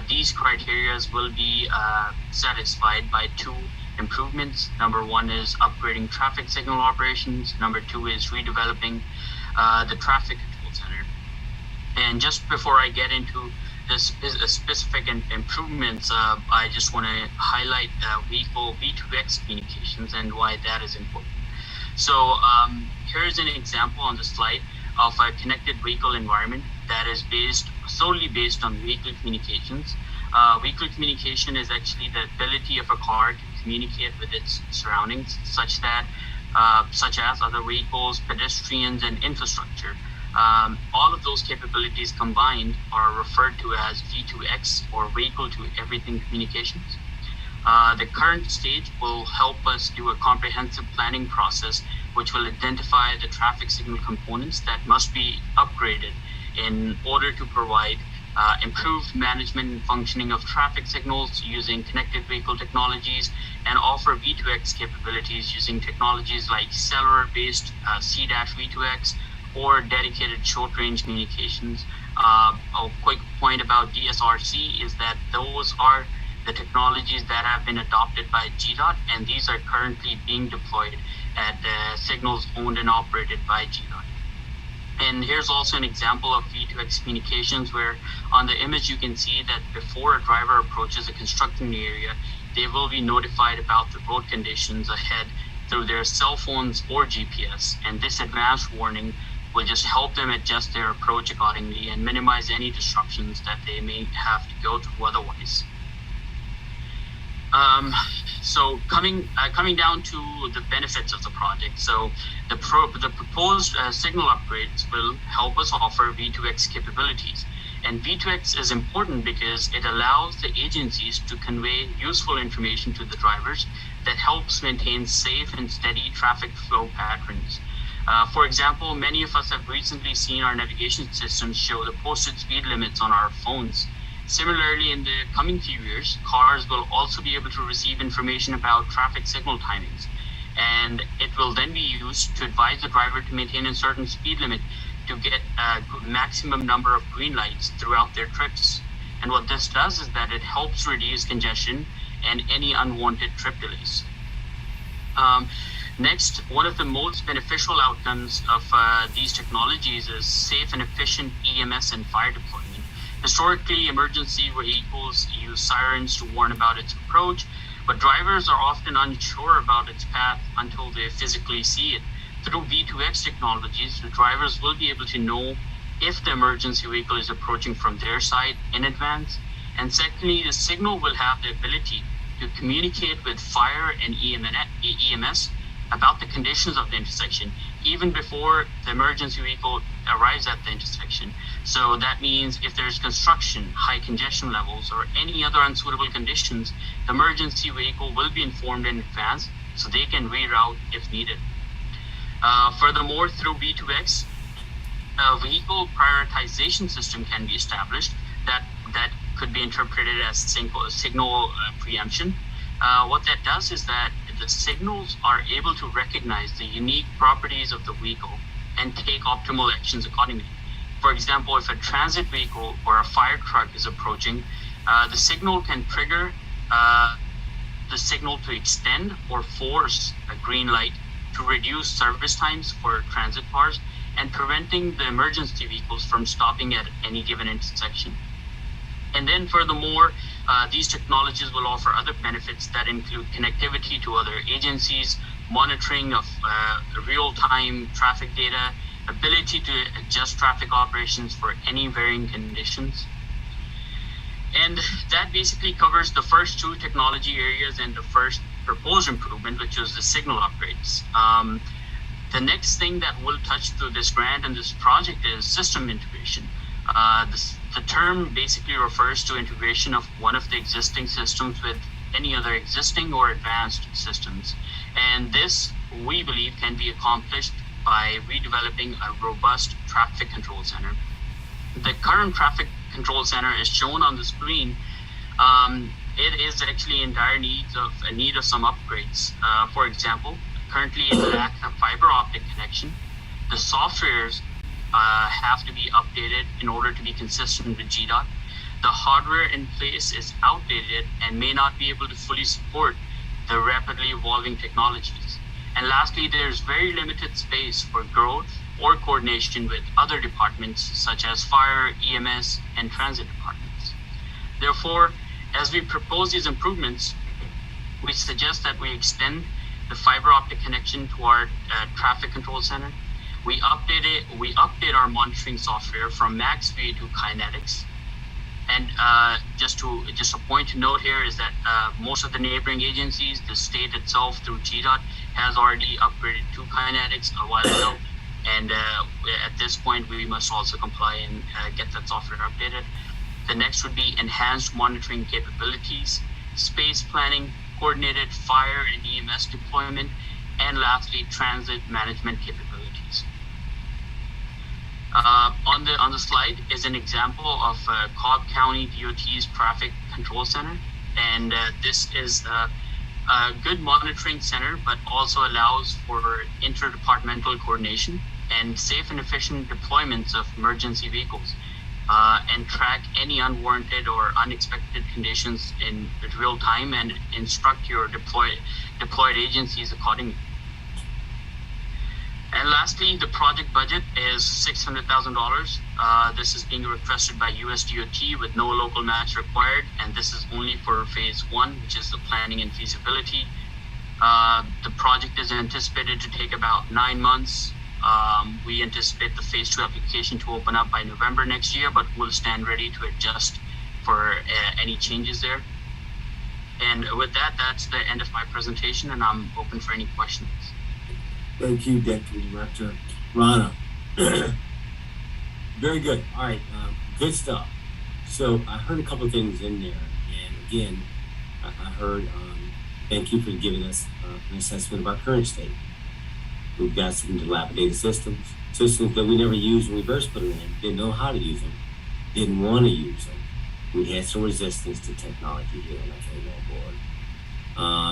These criteria will be satisfied by 2 improvements. Number 1 is upgrading traffic signal operations. Number 2 is redeveloping the traffic control center. And just before I get into the specific improvements, I just want to highlight vehicle V2X communications and why that is important. So here's an example on the slide of a connected vehicle environment that is solely based on vehicle communications. Vehicle communication is actually the ability of a car to communicate with its surroundings, such as other vehicles, pedestrians, and infrastructure. All of those capabilities combined are referred to as V2X, or Vehicle to Everything Communications. The current stage will help us do a comprehensive planning process, which will identify the traffic signal components that must be upgraded in order to provide improved management and functioning of traffic signals using connected vehicle technologies, and offer V2X capabilities using technologies like cellular-based C-V2X, or dedicated short-range communications A quick point about DSRC is that those are the technologies that have been adopted by GDOT, and these are currently being deployed at signals owned and operated by GDOT. And here's also an example of V2X communications where on the image you can see that before a driver approaches a construction area, they will be notified about the road conditions ahead through their cell phones or GPS. And this advanced warning will just help them adjust their approach accordingly and minimize any disruptions that they may have to go through otherwise. So coming down to the benefits of the project. So the proposed signal upgrades will help us offer V2X capabilities. And V2X is important because it allows the agencies to convey useful information to the drivers that helps maintain safe and steady traffic flow patterns. For example, many of us have recently seen our navigation systems show the posted speed limits on our phones. Similarly, in the coming few years, cars will also be able to receive information about traffic signal timings, and it will then be used to advise the driver to maintain a certain speed limit to get a maximum number of green lights throughout their trips. And what this does is that it helps reduce congestion and any unwanted trip delays. Next, one of the most beneficial outcomes of these technologies is safe and efficient EMS and fire deployment. Historically, emergency vehicles use sirens to warn about its approach, but drivers are often unsure about its path until they physically see it. Through V2X technologies, the drivers will be able to know if the emergency vehicle is approaching from their side in advance. And secondly, the signal will have the ability to communicate with fire and EMS about the conditions of the intersection, even before the emergency vehicle arrives at the intersection. So that means if there's construction, high congestion levels, or any other unsuitable conditions, the emergency vehicle will be informed in advance so they can reroute if needed. Furthermore, through V2X, a vehicle prioritization system can be established that could be interpreted as signal preemption. What that does is that the signals are able to recognize the unique properties of the vehicle and take optimal actions accordingly. For example, if a transit vehicle or a fire truck is approaching, the signal can trigger the signal to extend or force a green light to reduce service times for transit cars and preventing the emergency vehicles from stopping at any given intersection. And then furthermore, these technologies will offer other benefits that include connectivity to other agencies, monitoring of real-time traffic data, ability to adjust traffic operations for any varying conditions. And that basically covers the first two technology areas and the first proposed improvement, which was the signal upgrades. The next thing that we'll touch through this grant and this project is system integration. The term basically refers to integration of one of the existing systems with any other existing or advanced systems. And this, we believe, can be accomplished by redeveloping a robust traffic control center. The current traffic control center is shown on the screen. It is actually in dire need of some upgrades. For example, currently it lacks a fiber optic connection. The softwares have to be updated in order to be consistent with GDOT. The hardware in place is outdated and may not be able to fully support the rapidly evolving technologies. And lastly, there's very limited space for growth or coordination with other departments such as fire, EMS, and transit departments. Therefore, as we propose these improvements, we suggest that we extend the fiber optic connection to our traffic control center. We update our monitoring software from MaxV to Kinetics. And just a point to note here is that most of the neighboring agencies, the state itself through GDOT, has already upgraded to Kinetics a while ago. And at this point, we must also comply and get that software updated. The next would be enhanced monitoring capabilities, space planning, coordinated fire and EMS deployment, and lastly, transit management capabilities. On the slide is an example of Cobb County DOT's traffic control center, and this is a good monitoring center, but also allows for interdepartmental coordination and safe and efficient deployments of emergency vehicles. and track any unwarranted or unexpected conditions in real time and instruct your deployed agencies accordingly. And lastly, the project budget is $600,000. This is being requested by USDOT with no local match required, and this is only for phase 1, which is the planning and feasibility. The project is anticipated to take about 9 months. We anticipate the phase 2 application to open up by November next year, but we'll stand ready to adjust for any changes there. And with that, that's the end of my presentation, and I'm open for any questions. Thank you, Deputy Director Rana. Very good. All right, good stuff. So I heard a couple of things in there, and again, I heard thank you for giving us an assessment of our current state. We've got some dilapidated systems that we never used when we first put them in, didn't know how to use them, didn't want to use them. We had some resistance to technology here when I came on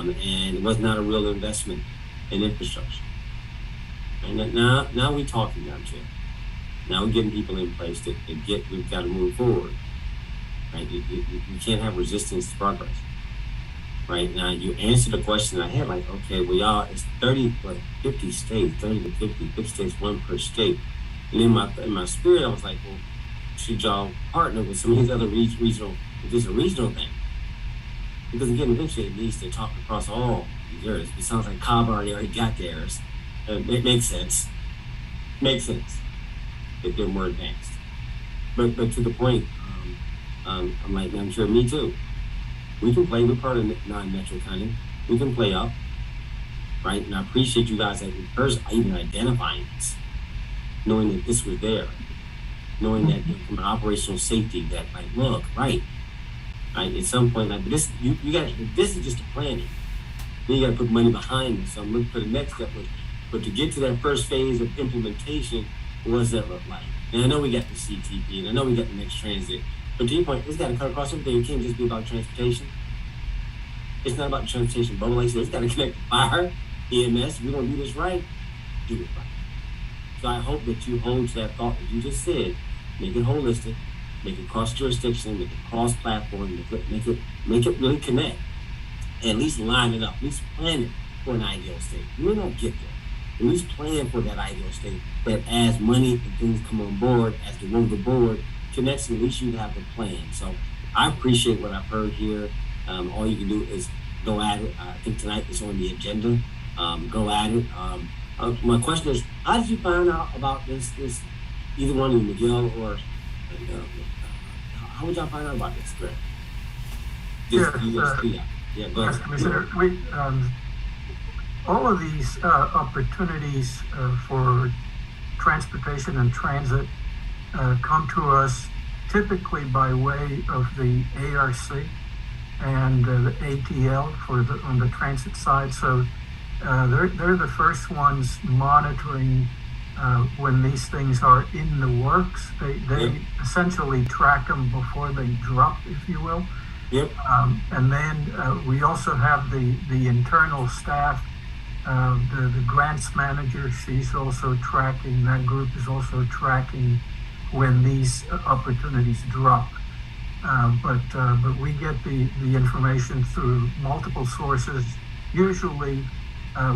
board. And it was not a real investment in infrastructure. And now we're talking about it. Now we're getting people in place that we've got to move forward. Right? You can't have resistance to progress. Right now, you answered the question I had, like, okay, well, y'all, it's 50 states, 30 to 50 states, one per state. And in my spirit, I was like, well, should y'all partner with some of these other regional, if it's a regional thing? Because again, eventually it needs to talk across all these areas. It sounds like Cobb already got theirs. It makes sense. Makes sense if they're more advanced. But to the point, I'm like, I'm sure me too. We can play, we're part of non-metro county. We can play up, right? And I appreciate you guys at first even identifying this, knowing that this was there, knowing that from an operational safety that, like, look, right? At some point, like, this, you got, this is just a planning. Then you got to put money behind it. So I'm looking for the next step. But to get to that first phase of implementation, what does that look like? And I know we got the CTP, and I know we got the next transit. But to your point, it's got to cut across everything. It can't just be about transportation. It's not about transportation. But like I said, it's got to connect to fire, EMS. If we're going to do this right, do it right. So I hope that you hold to that thought that you just said. Make it holistic, make it cross-jurisdiction, make it cross-platform, make it really connect. And at least line it up, at least plan it for an ideal state. You may not get there. At least plan for that ideal state. That as money and things come on board, as the room of the board connects, at least you have a plan. So I appreciate what I've heard here. All you can do is go at it. I think tonight is on the agenda. Go at it. My question is, how did you find out about this either one of you, Miguel or how would y'all find out about this, Greg? Yeah, go ahead. Yes, Commissioner. We, all of these opportunities for transportation and transit come to us typically by way of the ARC and the ATL on the transit side. So they're the first ones monitoring when these things are in the works. They essentially track them before they drop, if you will. Yep. And then we also have the internal staff, the grants manager. She's also tracking. That group is also tracking when these opportunities drop. But we get the information through multiple sources. Usually,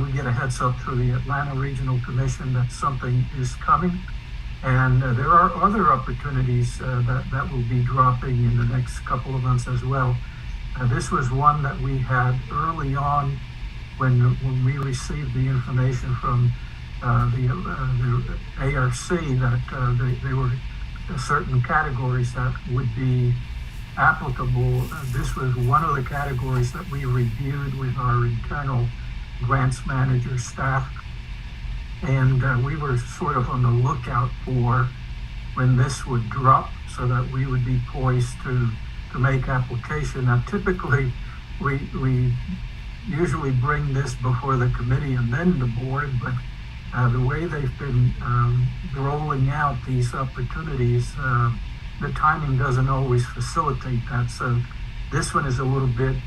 we get a heads up through the Atlanta Regional Commission that something is coming. And there are other opportunities that will be dropping in the next couple of months as well. This was one that we had early on when we received the information from the ARC that they were certain categories that would be applicable. This was one of the categories that we reviewed with our internal grants manager staff. And we were sort of on the lookout for when this would drop so that we would be poised to make application. Now, typically, we usually bring this before the committee and then the board, but the way they've been rolling out these opportunities, the timing doesn't always facilitate that. So this one is a little bit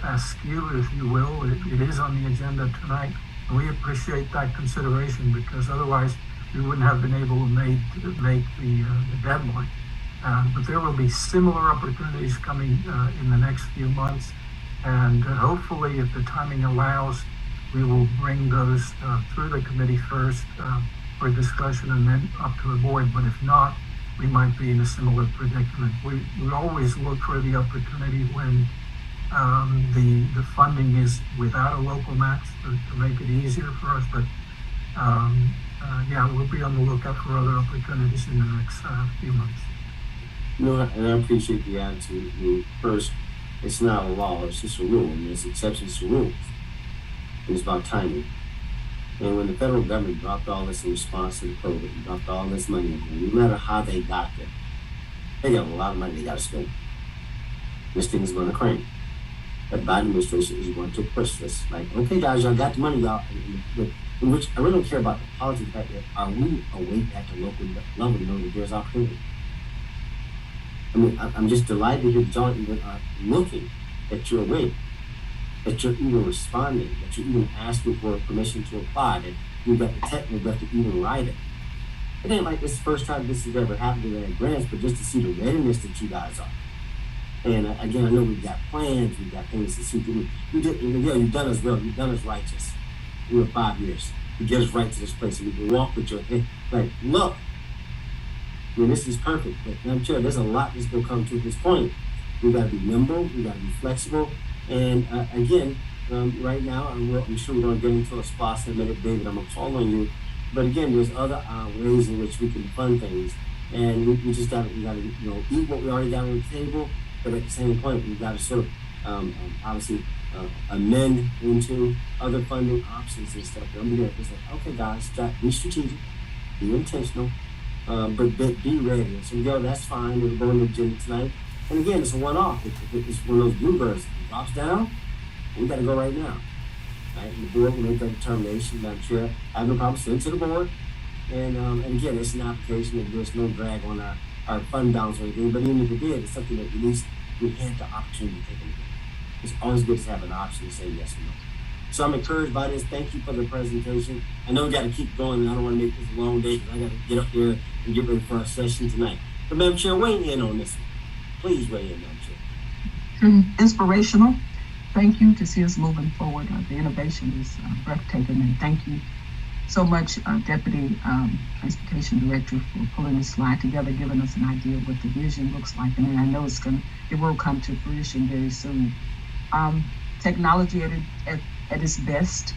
askew, if you will. It is on the agenda tonight. And we appreciate that consideration because otherwise we wouldn't have been able to make the deadline. But there will be similar opportunities coming in the next few months. And hopefully, if the timing allows, we will bring those through the committee first for discussion and then up to the board. But if not, we might be in a similar predicament. We always look for the opportunity when the funding is without a local match to make it easier for us. But yeah, we'll be on the lookout for other opportunities in the next few months. No, and I appreciate the attitude. I mean, first, it's not a law, it's just a rule, and there's exceptions to rules. And it's about timing. And when the federal government dropped all this in response to the COVID, and dropped all this money, no matter how they got there, they got a lot of money they got to spend. This thing is going to crank. But Biden administration is going to push this. Like, okay, guys, y'all got the money, y'all. In which I really don't care about the politics. Fact that are we awake at the local level to know that there's opportunity? I mean, I'm just delighted to hear that y'all even are looking, that you're awake, that you're even responding, that you're even asking for permission to apply, that you've got the technical enough to even write it. It ain't like this is the first time this has ever happened to the grants, but just to see the readiness that you guys are. And again, I know we've got plans, we've got things to see. You've done us well, you've done us righteous. We were 5 years to get us right to this place, and we can walk with your head. Like, look, I mean, this is perfect, but I'm sure there's a lot that's going to come to this point. We got to be nimble, we got to be flexible, and again, right now, I'm sure we're going to get into a spot in a minute, David. I'm going to call on you, but again, there's other ways in which we can fund things, and we just got to, eat what we already got on the table, but at the same point, we've got to sort of obviously amend into other funding options and stuff. I'm going to say, okay, guys, be strategic, be intentional. But be ready. So that's fine. We're going to the agenda tonight. And again, it's a one-off. It's one of those bluebirds. If it drops down, we got to go right now. Right? And the board will make that determination. I'm sure I have no problem sending it to the board. And again, it's an application and there's no drag on our fund balance or anything. But even if it did, it's something that at least we had the opportunity to take a look at. It's always good to have an option to say yes or no. So I'm encouraged by this. Thank you for the presentation. I know we got to keep going, and I don't want to make this a long day because I got to get up there and get ready for our session tonight. But Madam Chair, weigh in on this one. Please weigh in, Madam Chair. Inspirational. Thank you to see us moving forward. The innovation is breathtaking, and thank you so much, Deputy Transportation Director, for pulling this slide together, giving us an idea of what the vision looks like, and I know it will come to fruition very soon. Technology at its best,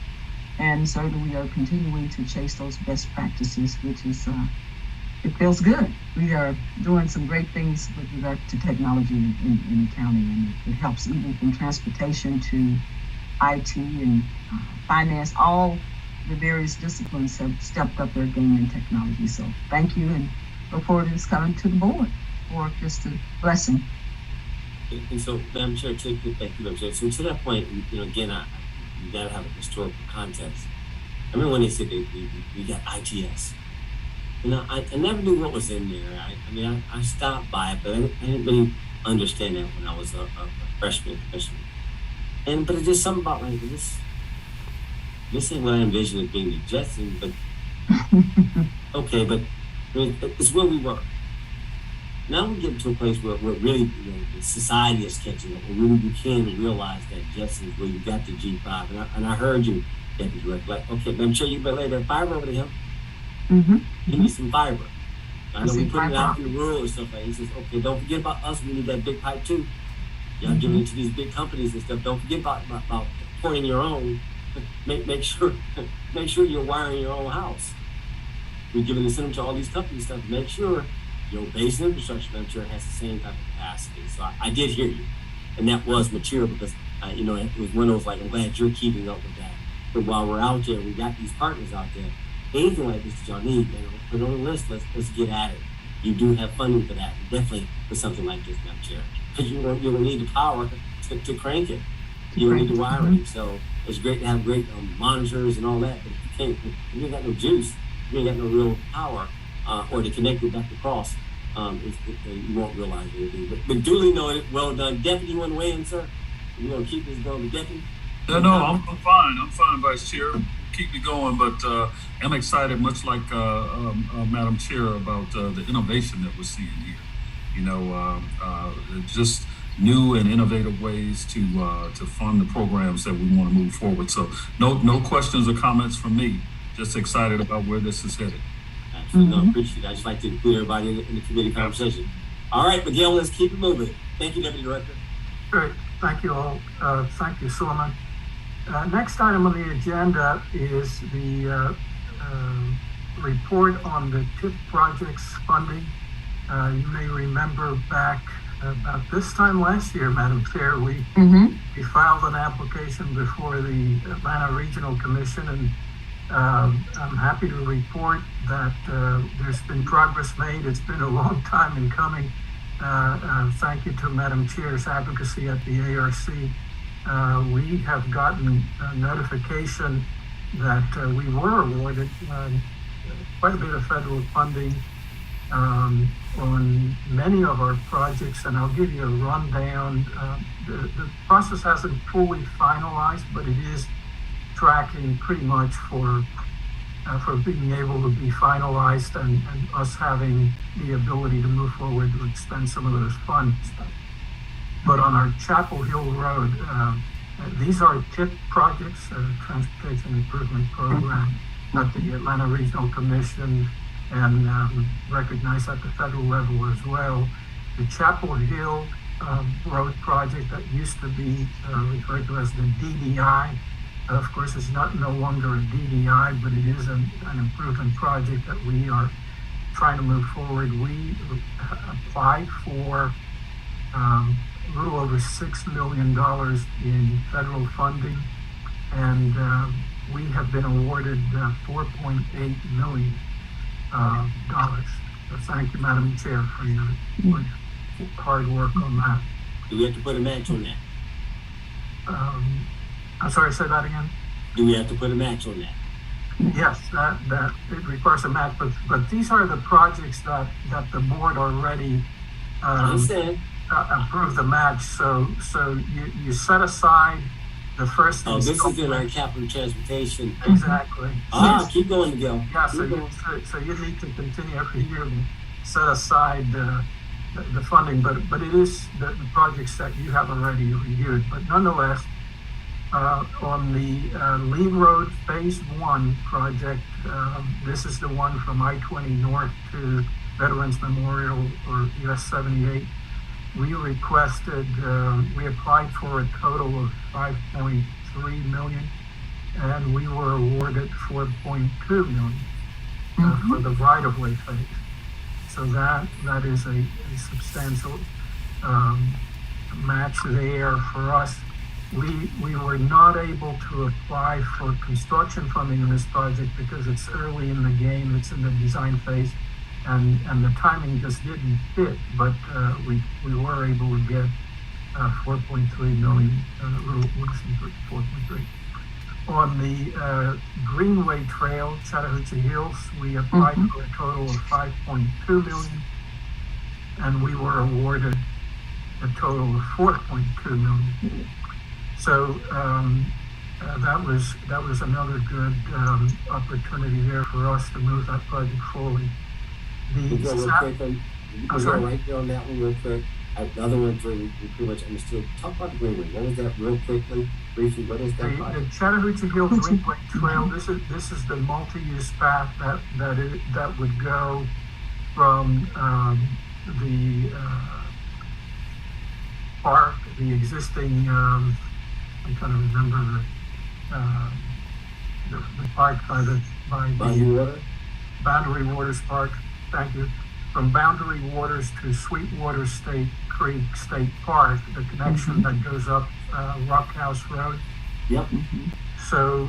and certainly we are continuing to chase those best practices, which is it feels good. We are doing some great things with regard to technology in the county, and it helps even from transportation to IT and finance. All the various disciplines have stepped up their game in technology. So thank you, and look forward to this coming to the board for just a blessing. And so, Madam Chair, thank you, Madam Chair. So to that point, again, you got to have a historical context. I remember when they said we got ITS. I never knew what was in there. I stopped by it, but I didn't really understand that when I was a freshman. But it's just something about like this ain't what I envisioned as being the Jetsons, but okay, but it's where we were. Now we get to a place where really society is catching up, where really you can realize that Jetsons where you got the G5, and I heard you, Deputy Director, like, okay, but I'm sure you better lay that fiber over to him. Mm-hmm. You need some fiber. I know we put it out in the rural and stuff like that. He says, okay, don't forget about us. We need that big pipe too. Y'all giving it to these big companies and stuff. Don't forget about pouring your own. Make sure you're wiring your own house. We're giving them to all these companies stuff. Make sure your base infrastructure, I'm sure, has the same type of capacity. So I did hear you, and that was material because it was one of those like, I'm glad you're keeping up with that. But while we're out there, we got these partners out there. Anything like this that y'all need, put it on the list. Let's get at it. You do have funding for that, definitely for something like this, Madam Chair, because you're gonna need the power to crank it. You're gonna need the wiring. So it's great to have great monitors and all that, but if you ain't got no juice, you ain't got no real power, or to connect it back across, you won't realize anything. But duly noted, well done. Deputy, you want to weigh in, sir? You want to keep this going, Deputy? No, I'm fine. I'm fine, Vice Chair. Keep me going, but I'm excited, much like Madam Chair, about the innovation that we're seeing here. Just new and innovative ways to fund the programs that we want to move forward. So no questions or comments from me. Just excited about where this is headed. Absolutely, no, appreciate it. I just like to include everybody in the committee conversation. All right, Miguel, let's keep it moving. Thank you, Deputy Director. Great, thank you all. Thank you, Suleiman. Next item on the agenda is the report on the TIP projects funding. You may remember back about this time last year, Madam Chair, we filed an application before the Atlanta Regional Commission, and I'm happy to report that there's been progress made. It's been a long time in coming. Thank you to Madam Chair's advocacy at the ARC. We have gotten notification that we were awarded quite a bit of federal funding on many of our projects, and I'll give you a rundown. The process hasn't fully finalized, but it is tracking pretty much for being able to be finalized and us having the ability to move forward to expend some of those funds. But on our Chapel Hill Road, these are TIP projects, Transportation Improvement Program, that the Atlanta Regional Commission and recognized at the federal level as well. The Chapel Hill Road project that used to be referred to as the DDI, of course, it's no longer a DDI, but it is an improvement project that we are trying to move forward. We applied for a little over $6 million in federal funding, and we have been awarded $4.8 million. So thank you, Madam Chair, for your hard work on that. Do we have to put a match on that? I'm sorry, say that again? Do we have to put a match on that? Yes, that it requires a match, but these are the projects that the board already approved the match. So you set aside the first. Oh, this is in our capital transportation. Exactly. Keep going, Miguel. Yeah, so you need to continue every year to set aside the funding, but it is the projects that you have already reviewed. But nonetheless, on the Lee Road Phase 1 project, this is the one from I-20 North to Veterans Memorial, or US 78. We requested, we applied for a total of $5.3 million, and we were awarded $4.2 million for the right-of-way phase. So that is a substantial match there for us. We were not able to apply for construction funding in this project because it's early in the game, it's in the design phase, and the timing just didn't fit, but we were able to get 4.3 million, a little less than 4.3. On the Greenway Trail, Chattahoochee Hills, we applied for a total of 5.2 million, and we were awarded a total of 4.2 million. So that was another good opportunity there for us to move that project forward. Right there on that one real quick. The other ones we pretty much understood. Talk about the Greenway. What was that real quickly, briefly? What is that? The Chattahoochee Hill Greenway Trail. This is the multi-use path that would go from the park, the existing. I'm trying to remember the park by the Boundary Waters Park. Thank you. From Boundary Waters to Sweetwater State Creek State Park, the connection that goes up Rock House Road. Yep. So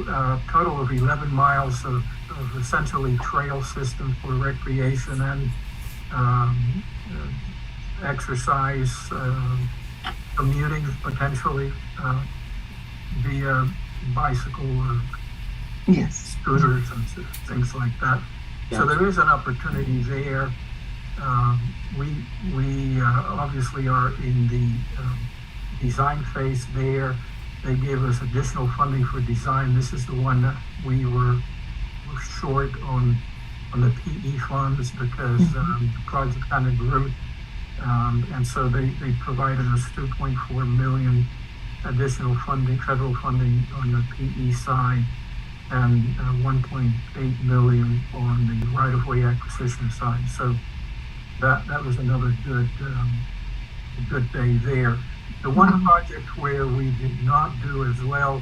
total of 11 miles of essentially trail system for recreation and exercise, commuting potentially via bicycle or scooters and things like that. So there is an opportunity there. We obviously are in the design phase there. They gave us additional funding for design. This is the one that we were short on the PE funds because the project kind of grew And so they provided us 2.4 million additional funding, federal funding on the PE side, and 1.8 million on the right-of-way acquisition side. So that was another good day there. The one project where we did not do as well,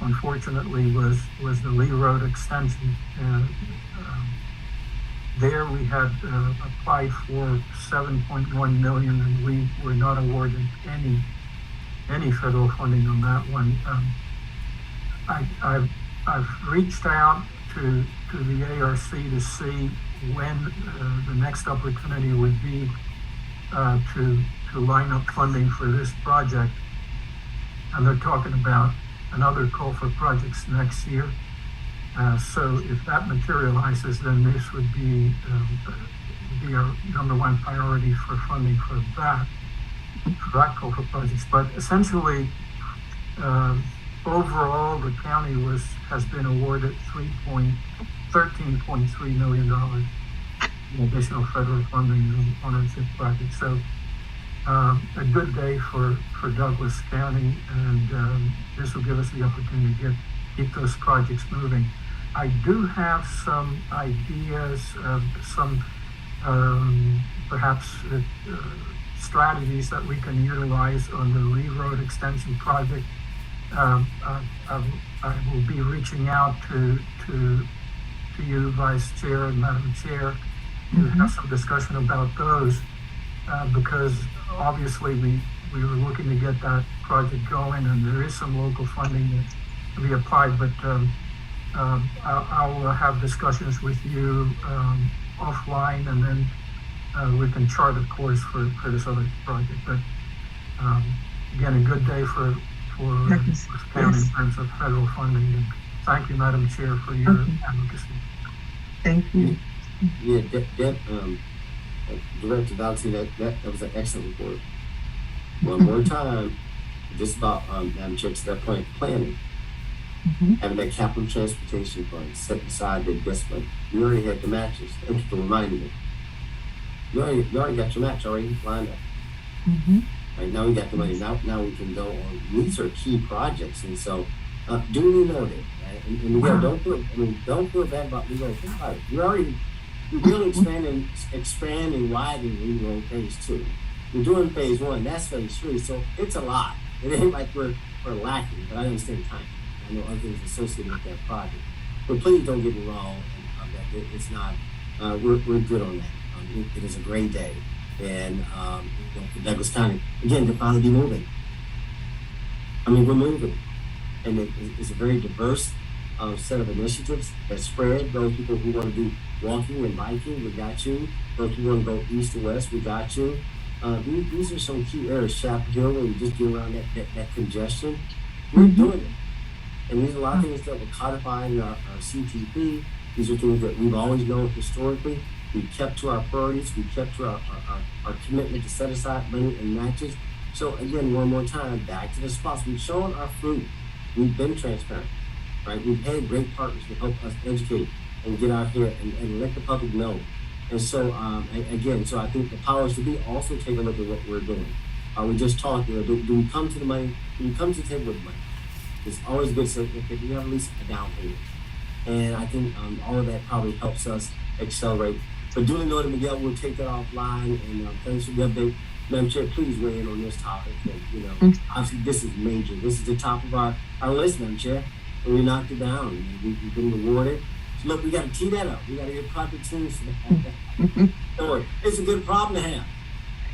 unfortunately, was the Lee Road extension. There we had applied for 7.1 million, and we were not awarded any federal funding on that one. I've reached out to the ARC to see when the next opportunity would be to line up funding for this project, and they're talking about another call for projects next year. So if that materializes, then this would be our number one priority for funding for that call for projects. But essentially, overall, the county has been awarded $13.3 million in additional federal funding on our TIF project. So a good day for Douglas County, and this will give us the opportunity to keep those projects moving. I do have some ideas of some perhaps strategies that we can utilize on the Lee Road extension project. I will be reaching out to you, Vice Chair and Madam Chair, to have some discussion about those, because obviously we were looking to get that project going, and there is some local funding that can be applied, but I'll have discussions with you offline, and then we can chart a course for this other project. But again, a good day for county in terms of federal funding. And thank you, Madam Chair, for your advocacy. Thank you. Yeah, Director Valentin, that was an excellent report. One more time, just about Madam Chair, to that point, planning. Having that capital transportation fund set aside the discipline. You already had the matches. Thank you for reminding me. You already got your match already lined up. Right now we got the money. Now we can go on. These are key projects, and so duly noted. Right? And again, don't feel bad about Lee Road. Think about it. We're really expanding, widening Lee Road phase 2. We're doing phase 1. That's phase 3. So it's a lot. It ain't like we're lacking, but I understand time. I know other things associated with that project. But please don't get me wrong. That it's not. We're good on that. It is a great day, and for Douglas County again to finally be moving. I mean, we're moving, and it's a very diverse set of initiatives that spread. Those people who want to do walking and biking, we got you. Those who want to go east to west, we got you. These are some key areas. Chapel Hill, where we just get around that congestion. We're doing it. And these are a lot of things that we're codifying our CTP. These are things that we've always known historically. We kept to our priorities. We kept to our commitment to set aside money and matches. So again, one more time, back to the spots. We've shown our fruit. We've been transparent, right? We've had great partners to help us educate and get out here and let the public know. And so again, so I think the powers to be also take a look at what we're doing. We just talked, do we come to the money? Do we come to the table with money? It's always good to say, if we have at least a down payment. And I think all of that probably helps us accelerate. But duly noted, Miguel, we'll take that offline. And thanks for the update. Madam Chair, please weigh in on this topic. And, obviously, this is major. This is the top of our list, Madam Chair. And we knocked it down. And we've been rewarded. So look, we got to tee that up. We got to get project teams to that. So it's a good problem to have.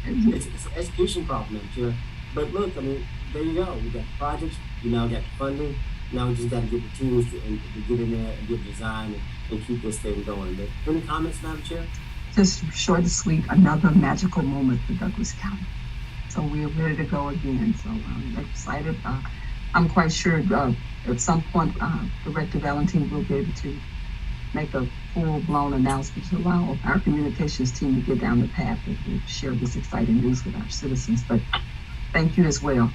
It's an execution problem, Madam Chair. But look, I mean, there you go. We got the projects. We now got the funding. Now we just got to get the teams to get in there and get design and keep this thing going. But any comments, Madam Chair? Just short and sweet, another magical moment for Douglas County. So we're ready to go again. So I'm excited. I'm quite sure at some point, Director Valentin will be able to make a full-blown announcement to allow our communications team to get down the path and share this exciting news with our citizens. But thank you as well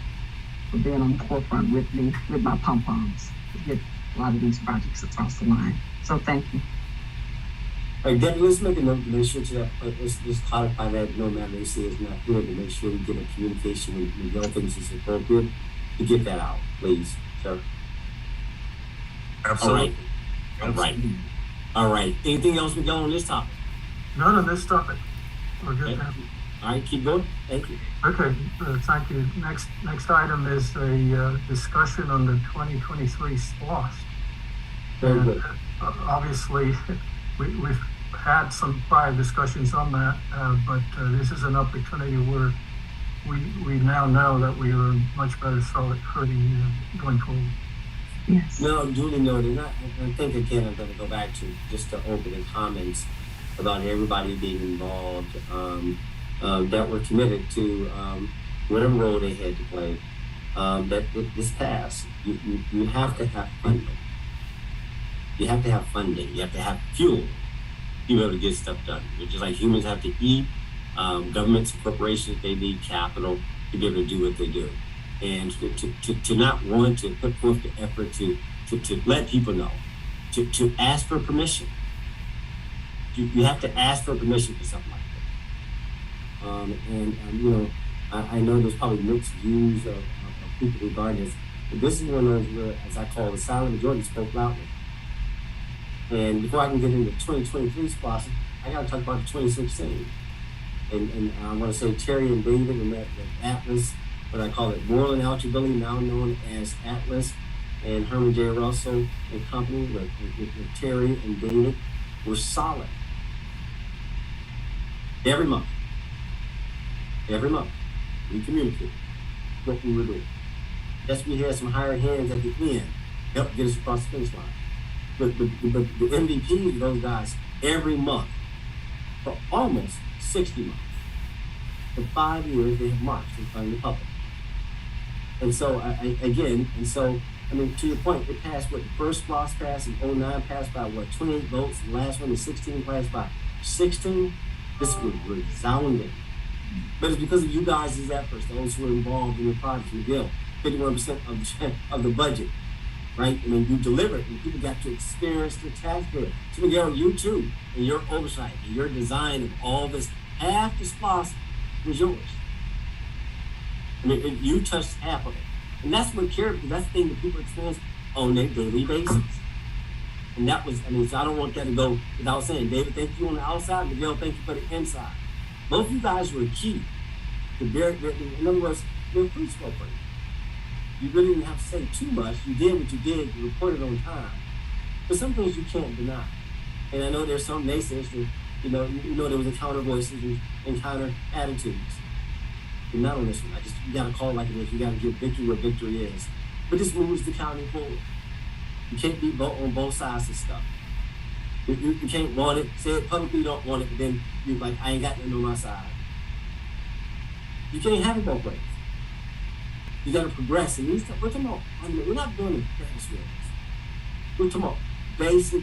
for being on the forefront with me, with my pom-poms, to get a lot of these projects across the line. So thank you. All right, Debbie, let's make a note to make sure to that, let's just codify that no matter they say is not good, to make sure we get a communication when Miguel thinks it's appropriate to get that out, please, sir. Absolutely. All right. All right. Anything else, Miguel, on this topic? None on this topic. We're good Okay. now. All right, keep going. Thank you. Okay, thank you. Next item is a discussion on the 2023 SPLOST. Very And good. obviously, we've had some prior discussions on that, but this is an opportunity where we now know that we are in much better solid footing going forward. Yes. No, duly noted. I think again, I'm going to go back to just the opening comments about everybody being involved, that were committed to whatever role they had to play. That this passed. You have to have funding. You have to have funding. You have to have fuel to be able to get stuff done. It's just like humans have to eat. Governments and corporations, they need capital to be able to do what they do. And to not want to put forth the effort to let people know, to ask for permission. You have to ask for permission for something like that. You know, I know there's probably mixed views of people regarding this, but this is one of those where, as I call it, the silent majority spoke loudly. And before I can get into 2023 SPLOST, I got to talk about the 2016. And I want to say Terry and David and that Atlas, what I call it, Moreland Eligibility, now known as Atlas, and Herman J. Russell and company with Terry and David were solid. Every month, we communicated what we were doing. Yes, we had some hired hands at the end, help get us across the finish line. But the MVPs, those guys, every month, for almost 60 months, for 5 years, they have marched in front of the public. And so, I mean, to your point, it passed, the first SPLOST passed in 09, passed by 28 votes, the last one in 16 passed by 16. This was resounding. But it's because of you guys' efforts, those who are involved in the project, Miguel, 51% of the budget, right? I mean, you delivered, and people got to experience the taxpayer. So Miguel, you too, and your oversight, and your design of all this, half the SPLOST was yours. I mean, you touched half of it. And that's what cared, because that's the thing that people experience on a daily basis. And that was, so I don't want that to go without saying, David, thank you on the outside, Miguel, thank you for the inside. Both of you guys were key to in other words, you're a free spoke for you. You really didn't have to say too much. You did what you did, you reported on time. But some things you can't deny. And I know there's some naysayers that, you know there was a counter voices and counter attitudes. But not on this one. You gotta call it like it is. You gotta give victory where victory is. But this moves the county forward. You can't be on both sides of stuff. You can't want it, say it publicly, you don't want it, but then you're like, I ain't got nothing on my side. You can't have it both ways. You gotta progress. And we're talking about, we're not doing the Ferris wheels. We're talking about basic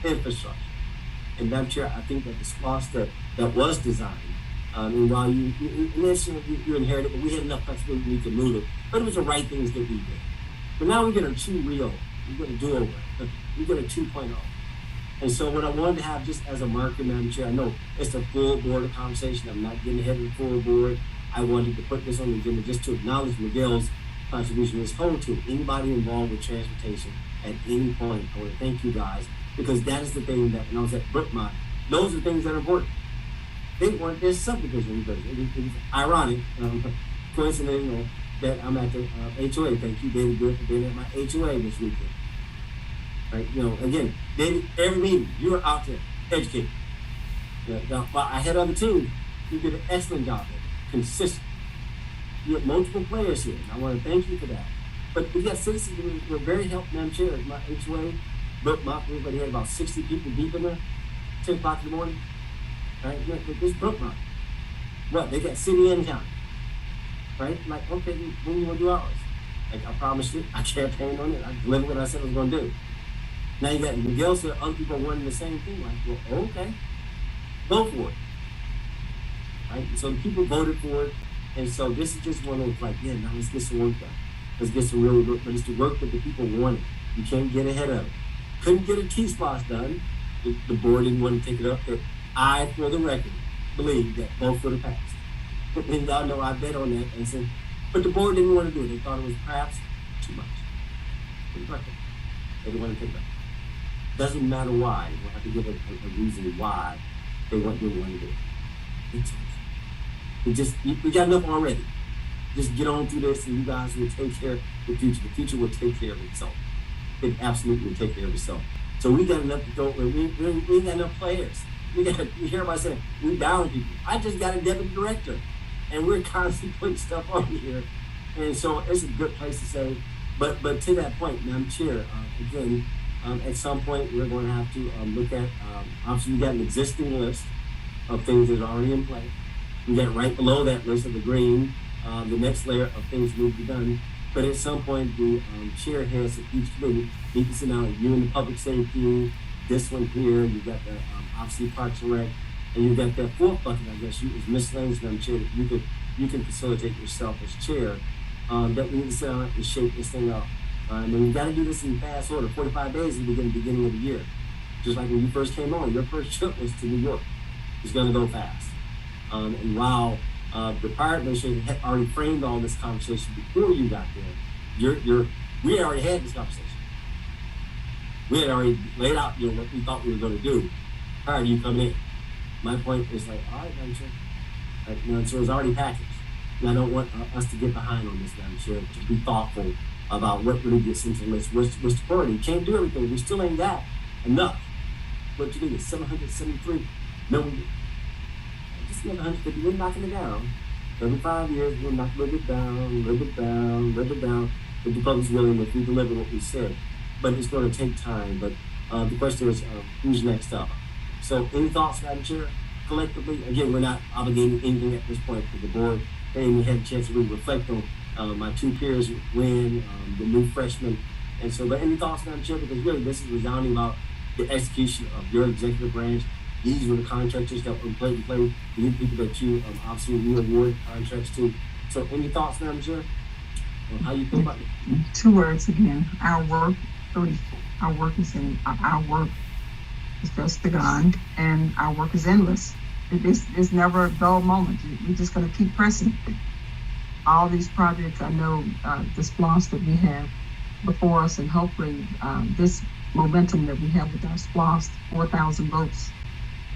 infrastructure. And Madam Chair, I think that the SPLOST that was designed, and while you inherited, but we had enough flexibility we could move it. But it was the right things that we did. But now we get a true real. We get a do-over. We get a 2.0. And so what I wanted to have just as a marker, Madam Chair, I know it's a full board of conversation. I'm not getting ahead of the full board. I wanted to put this on the agenda just to acknowledge Miguel's contribution, his whole team, anybody involved with transportation at any point. I want to thank you guys, because that is the thing that, when I was at Brookmont, those are the things that are important. They weren't their subdivision, but it was ironic, coincidental, that I'm at the HOA. Thank you, David Good, for being at my HOA this weekend. Right, again, David, every meeting, you were out there educating. While I had other teams, you did an excellent job there, consistent. You had multiple players here, and I want to thank you for that. But we got citizens who were very helpful, Madam Chair. My HOA, Brookmont, everybody had about 60 people deep in there, 10 o'clock in the morning. Right, this Brookmont. What, they got city and county. Right, like, okay, when you want to do ours? Like, I promised you, I campaigned on it, I delivered what I said I was going to do. Now you got Miguel said other people wanting the same thing. Like, well, okay, go for it. Right? So the people voted for it. And so this is just one of those, like, yeah, now let's get some work done. Let's get some real work. But it's the work that the people wanted. You can't get ahead of it. Couldn't get a T-SPLOST done the board didn't want to take it up. I, for the record, believe that both would have passed. And y'all know I bet on that and said, but the board didn't want to do it. They thought it was perhaps too much. For the record, they didn't want to take it up. Doesn't matter why. We'll have to give a reason why they didn't want to do it. It's we got enough already. Just get on through this and you guys will take care of the future. The future will take care of itself. It absolutely will take care of itself. So we got enough to go. We ain't got enough players. You hear everybody saying, we down people. I just got a deputy director and we're constantly putting stuff on here. And so it's a good place to say, but to that point, Madam Chair, again, at some point we're going to have to look at, obviously we got an existing list of things that are already in play. We got right below that list of the green, the next layer of things need to be done. But at some point, the chair heads of each committee need to sit down. You in the public safety, this one here, you got the obviously Parks and Rec, and you got that fourth bucket, I guess, is miscellaneous, Madam Chair. You can facilitate yourself as chair. That we need to sit down and shape this thing up. And we got to do this in fast order. 45 days is the beginning of the year. Just like when you first came on, your first trip was to New York. It's going to go fast. And while the prior administration had already framed all this conversation before you got there, we had already had this conversation. We had already laid out, what we thought we were going to do prior to you coming in. My point is like, all right, Madam Chair. So it's already packaged. And I don't want us to get behind on this, Madam Chair, to be thoughtful about what really gets into the list. What's the priority? You can't do everything. We still ain't got enough. What you do is 773 million. Just another 150. We're knocking it down. Every 5 years, we'll knock a little bit down, a little bit down, a little bit down. If the public's willing, if we deliver what we said. But it's going to take time. But the question is, who's next up? So any thoughts, Madam Chair? Collectively, again, we're not obligating anything at this point to the board. And we had a chance to really reflect on my two peers, Wynn, the new freshman. And so, but any thoughts, Madam Chair? Because really, this is resounding about the execution of your executive branch. These were the contractors that were play. These people that you obviously you award contracts to. So, any thoughts, Madam Chair, on how you feel about it? 2 words again. Our work is just begun, and our work is endless. It's never a dull moment. We're just going to keep pressing. All these projects, I know the SPLOST that we have before us, and hopefully this momentum that we have with our SPLOST, 4,000 votes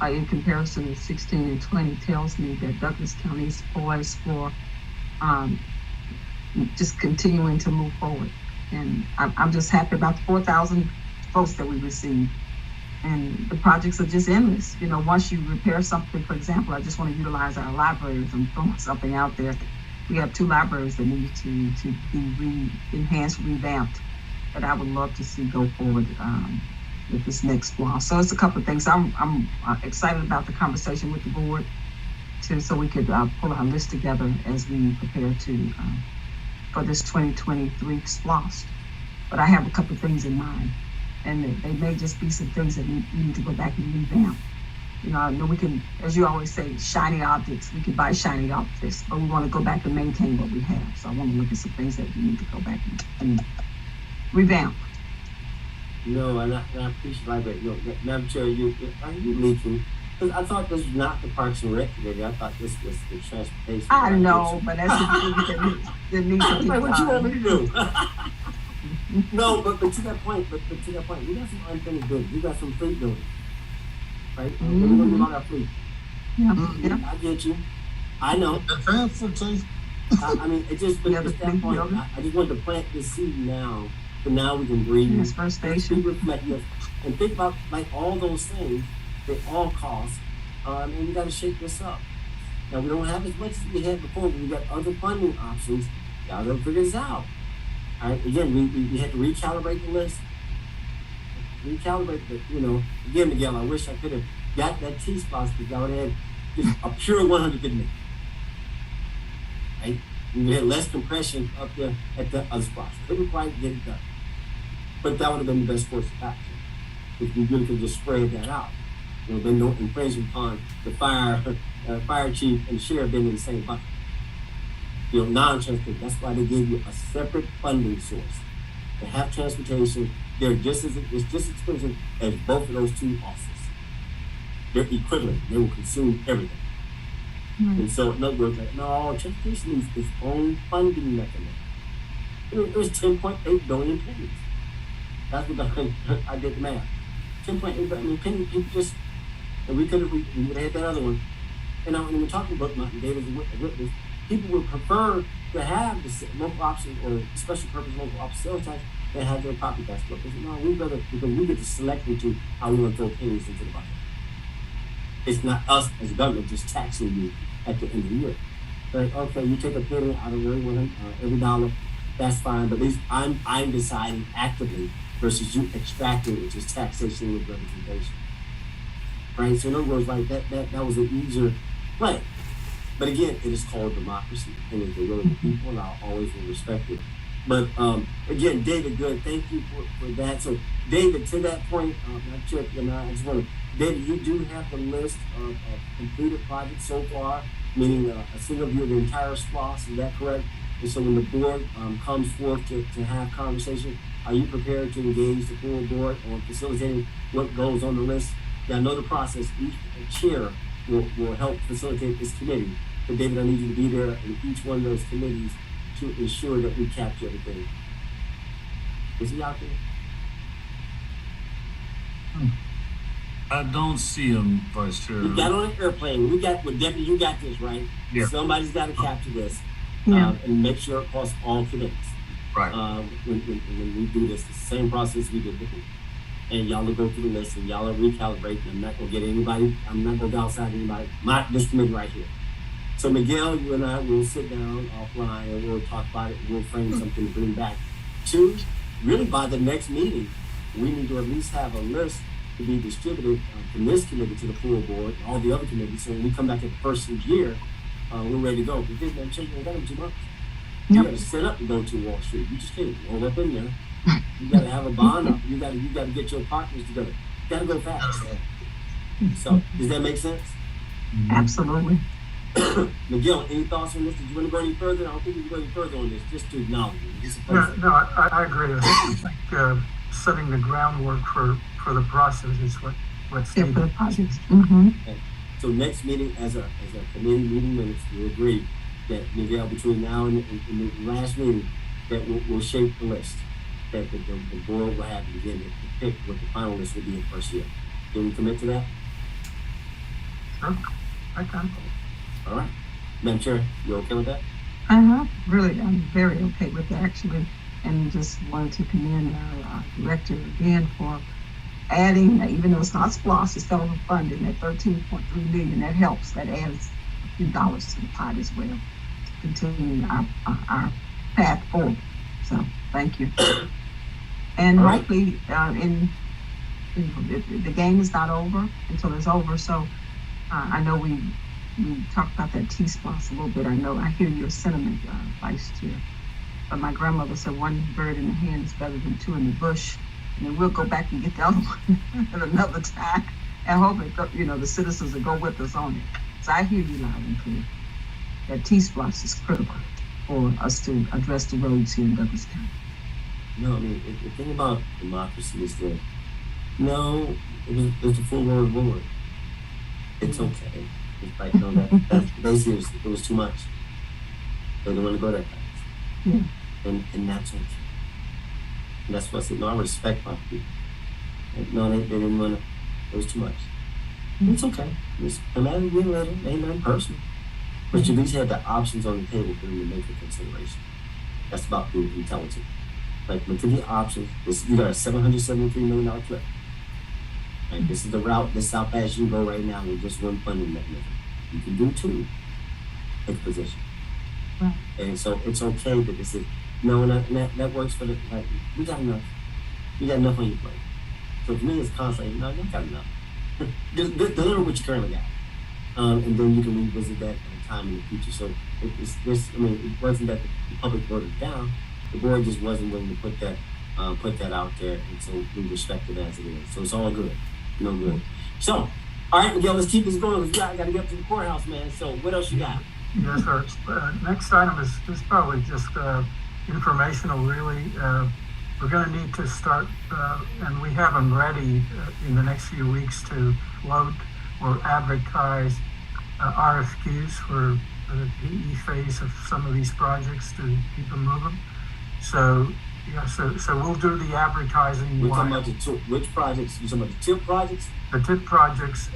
in comparison to 16 and 20 tells me that Douglas County is poised for just continuing to move forward. And I'm just happy about the 4,000 votes that we received. And the projects are just endless. Once you repair something, for example, I just want to utilize our libraries. I'm throwing something out there. We have 2 libraries that need to be enhanced, revamped, that I would love to see go forward with this next law. So it's a couple of things. I'm excited about the conversation with the board so we could pull our list together as we prepare for this 2023 SPLOST. But I have a couple of things in mind. And they may just be some things that we need to go back and revamp. I know we can, as you always say, shiny objects. We can buy shiny objects, but we want to go back and maintain what we have. So I want to look at some things that we need to go back and revamp. No, and I appreciate that. Madam Chair, are you leaking? Because I thought this was not the Parks and Rec committee. I thought this was the transportation. I know, but that's the thing that needs to be done. What you want me to do? No, but to that point, we got some unfinished buildings. We got some fleet buildings, right? Mm-hmm. We're going to move on our fleet. Yeah. I get you. I know. I mean, it just, but at that point, I just wanted to plant this seed now, but now we can breathe. Yes, first station. And think about like all those things. They all cost, and we got to shake this up. Now we don't have as much as we had before, but we got other funding options. Y'all gotta figure this out. All right, again, we had to recalibrate the list. Again, Miguel, I wish I could have got that T-spot because I would have had just a pure 100 minute. Right? We had less compression up there at the other spots. Couldn't quite get it done. But that would have been the best course of action if we really could just spread that out. Then no infringement upon the fire chief and sheriff being in the same bucket. Non-transportation. That's why they gave you a separate funding source. To have transportation, it's just as expensive as both of those 2 offices. they're equivalent. They will consume everything. Right. And so, in other words, like, no, transportation needs its own funding mechanism. It was 10.8 billion pennies. That's what I did the math. 10.8 billion pennies. People just, and we would have had that other one. And when we're talking about Mountain Davis and witness, people would prefer to have the local option or special purpose local option sales tax than have their property tax book. They say, no, we'd rather, because we get to select into how we want to throw pennies into the bucket. It's not us as a government just taxing you at the end of the year. Like, okay, you take a penny out of every dollar, that's fine, but at least I'm deciding actively versus you extracting, which is taxation with representation. Right? So in other words, like that was an easier play. But again, it is called democracy, and it's the will of the people, and I always will respect it. But again, David, good, thank you for that. So David, to that point, not Chip, I just want to, David, you do have the list of completed projects so far, meaning a single view of the entire SPLOST, is that correct? And so when the board comes forth to have conversation, are you prepared to engage the full board on facilitating what goes on the list? Yeah, I know the process. Each chair will help facilitate this committee. But David, I need you to be there in each one of those committees to ensure that we capture everything. Is he out there? I don't see him, Vice Chair. You got on an airplane. Deputy, you got this, right? Yeah. Somebody's got to capture this Yeah. and make sure it across all committees. Right. When we do this, the same process we did before. And y'all will go through the list and y'all will recalibrate. And I'm not going to get anybody, I'm not going to go outside anybody. This committee right here. So Miguel, you and I will sit down offline and we'll talk about it. We'll frame something to bring back. Two, really by the next meeting, we need to at least have a list to be distributed from this committee to the full board, and all the other committees. So when we come back at the first of the year, we're ready to go. Because man, you ain't got them 2 months. You got to set up to go to Wall Street. You just can't roll up in there. You got to have a bond up. You got to get your partners together. You got to go fast. So does that make sense? Absolutely. Miguel, any thoughts on this? Did you want to go any further? I don't think we can go any further on this. Just to acknowledge it. No, I agree. I think setting the groundwork for the process is what's Yeah, for the needed. projects. Mm-hmm. So next meeting, as a committee meeting minutes, we agree that Miguel, between now and the last meeting, that we'll shape the list. That the board will have to begin to pick what the final list will be in the first year. Can we commit to that? Sure, I can. All right. Madam Chair, you okay with that? Really, I'm very okay with that actually, and just wanted to commend our director again for adding, even though it's not SPLOST, it's federal funding, that 13.3 million, that helps, that adds a few dollars to the pot as well, to continue our path forward. So, thank you. And All right. hopefully, the game is not over until it's over. So, I know we talked about that T-SPLOST a little bit. I hear your sentiment, Vice Chair. But my grandmother said one bird in the hand is better than 2 in the bush. And then we'll go back and get the other one at another time. And hope the citizens will go with us on it. So I hear you loud and clear. That T-SPLOST is critical for us to address the roads here in Douglas County. No, I mean, the thing about democracy is that, no, it's a full word board. It's okay. It's like, no, that's basically, it was too much. They didn't want to go that fast. Yeah. And that's okay. And that's what I said, no, I respect my people. And no, they didn't want to, it was too much. It's okay. No matter what letter, ain't nothing personal. But you at least have the options on the table for them to make a consideration. That's about being intelligent. Like, look at the options. You got a $773 million clip. Right, this is the route, this is how fast you can go right now with just one funding mechanism. You can do 2 in position. Right. And so it's okay that this is, no, and that works for the, like, we got enough. You got enough on your plate. So for me, it's constantly, no, you got enough. Just deliver what you currently got. And then you can revisit that at a time in the future. So it wasn't that the public voted down. The board just wasn't willing to put that out there, and so we respect it as it is. So it's all good, no good. So, all right, Miguel, let's keep this going because I got to get up to the courthouse, man. So, what else you got? Yes, sir. Next item is probably just informational, really. We're going to need to start, and we have them ready in the next few weeks to load will advertise RFQs for the PE phase of some of these projects to keep them moving. So, yeah, so we'll do the advertising. We're talking while- about which projects? You talking about the TIP projects? the TIP projects,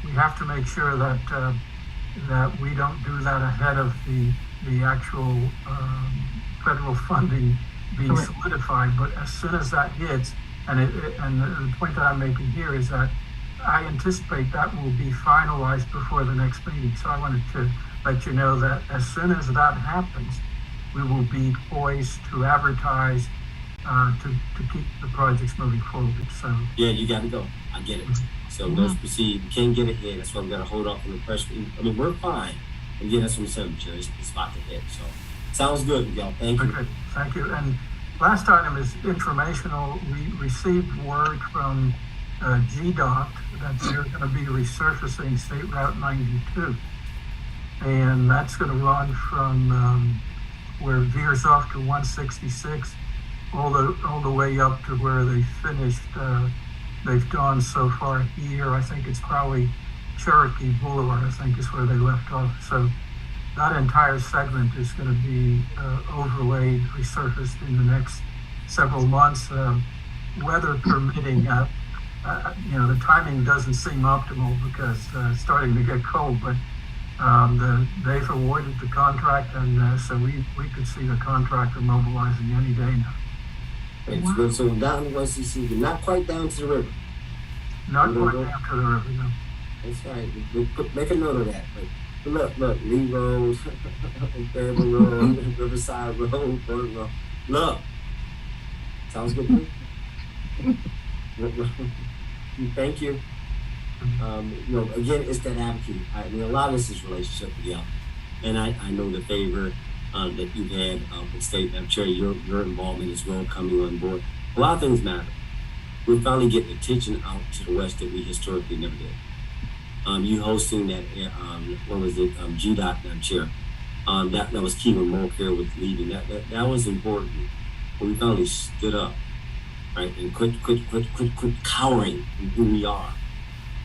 we have to make sure that that we don't do that ahead of the actual federal funding being Correct. solidified. But as soon as that hits, and the point that I'm making here is that I anticipate that will be finalized before the next meeting. So I wanted to let you know that as soon as that happens, we will be poised to advertise to keep the projects moving forward. So. Yeah, you got to go. I get it. So let's proceed. We can't get ahead. That's why we got to hold off on the pressure. I mean, we're fine. Again, that's what I'm saying, Jerry. It's about to hit. So sounds good, y'all. Thank you. Okay, thank you. And last item is informational. We received word from GDOT that they're going to be resurfacing State Route 92. And that's going to run from where it veers off to 166 all the way up to where they finished. They've gone so far here. I think it's probably Cherokee Boulevard, I think is where they left off. So that entire segment is going to be overlaid, resurfaced in the next several months, weather permitting. The timing doesn't seem optimal because it's starting to get cold, but they've awarded the contract, and so we could see the contractor mobilizing any day now. It's good. So down to West DC, but not quite down to the river. Not quite down to the river, no. That's right. Make a note of that. But look, Lee Road, Fairville Road, Riverside Road, Burton Road. Look, sounds good to me. Thank you. Again, it's that advocacy. I mean, a lot of this is relationship with y'all. And I know the favor that you've had with State. I'm sure your involvement as well coming on board. A lot of things matter. We're finally getting attention out to the West that we historically never did. You hosting that, what was it, GDOT chair. That was key when Mulcair was leaving. That was important. But we finally stood up, right, and quit cowering in who we are.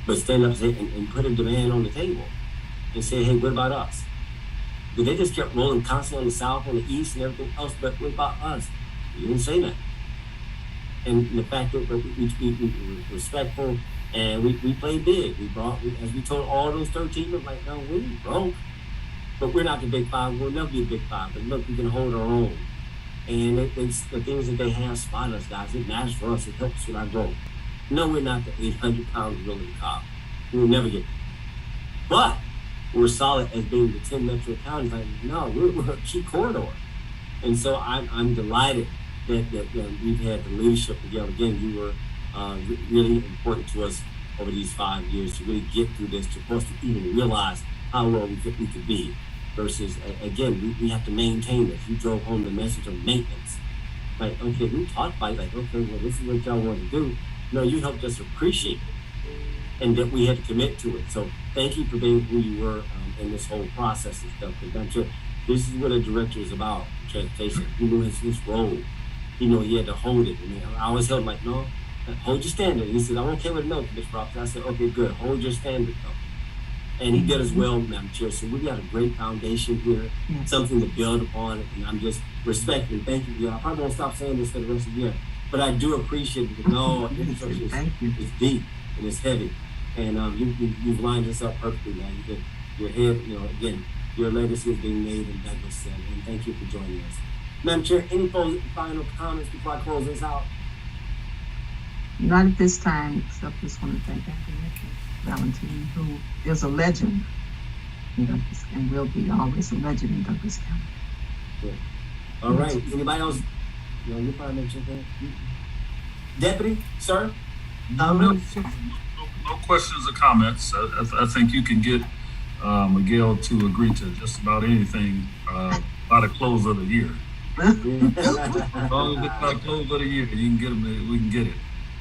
But stand up and put a demand on the table and say, hey, what about us? But they just kept rolling constantly on the South, on the East, and everything else. But what about us? You didn't say that. And the fact that we were respectful and we played big. As we told all those 13, we're like, no, we broke. But we're not the Big Five. We'll never be the Big Five. But look, we can hold our own. And it's the things that they have spot us, guys. It matters for us. It helps us with our growth. No, we're not the 800-pound gorilla in the cop. We will never get there. But we're solid as being the 10 metro counties. Like, no, we're a key corridor. And so I'm delighted that we've had the leadership together. Again, you were really important to us over these 5 years to really get through this, for us to even realize how well we could be. Versus, again, we have to maintain this. You drove home the message of maintenance. Like, okay, we talked about it, like, okay, well, this is what y'all want to do. No, you helped us appreciate it, and that we had to commit to it. So thank you for being who you were in this whole process and stuff. Because I'm sure this is what a director is about, transportation. He knew his role. He knew he had to hold it. And I always held him like, no, hold your standard. He said, I'm okay with no, Mr. Roberts. I said, okay, good. Hold your standard, though. And he did as well, Madam Chair. So we got a great foundation here, something to build upon. And I'm just respecting. Thank you. I probably won't stop saying this for the rest of the year. But I do appreciate it. No, infrastructure is deep and it's heavy, and you've lined us up perfectly, man. Your head, again, your legacy is being made in Douglas, and thank you for joining us, Madam Chair. Any final comments before I close this out? Not at this time, except just want to thank Dr. Richard Valentine, who is a legend in Douglas and will be always a legend in Douglas County. Good. All right. Anybody else? You probably mentioned that. Deputy, sir? No questions or comments. I think you can get Miguel to agree to just about anything by the close of the year. As long as it's by the close of the year, you can get them. We can get it.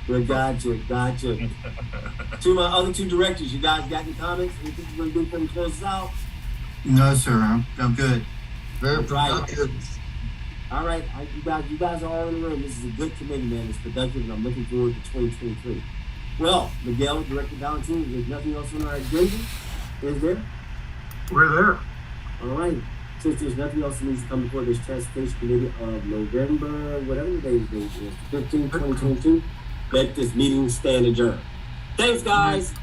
Well, gotcha. To my other two directors, you guys got any comments? Anything you want to do before we close this out? No, sir. I'm good. Very Right. productive. All right, you guys are all in the room. This is a good committee, man. It's productive, and I'm looking forward to 2023. Well, Miguel, Director Valentin, there's nothing else on our agenda, is there? We're there. All right. Since there's nothing else that needs to come before this Transportation Committee of November, whatever the date is, 15, 2022, let this meeting stand adjourned. Thanks, guys.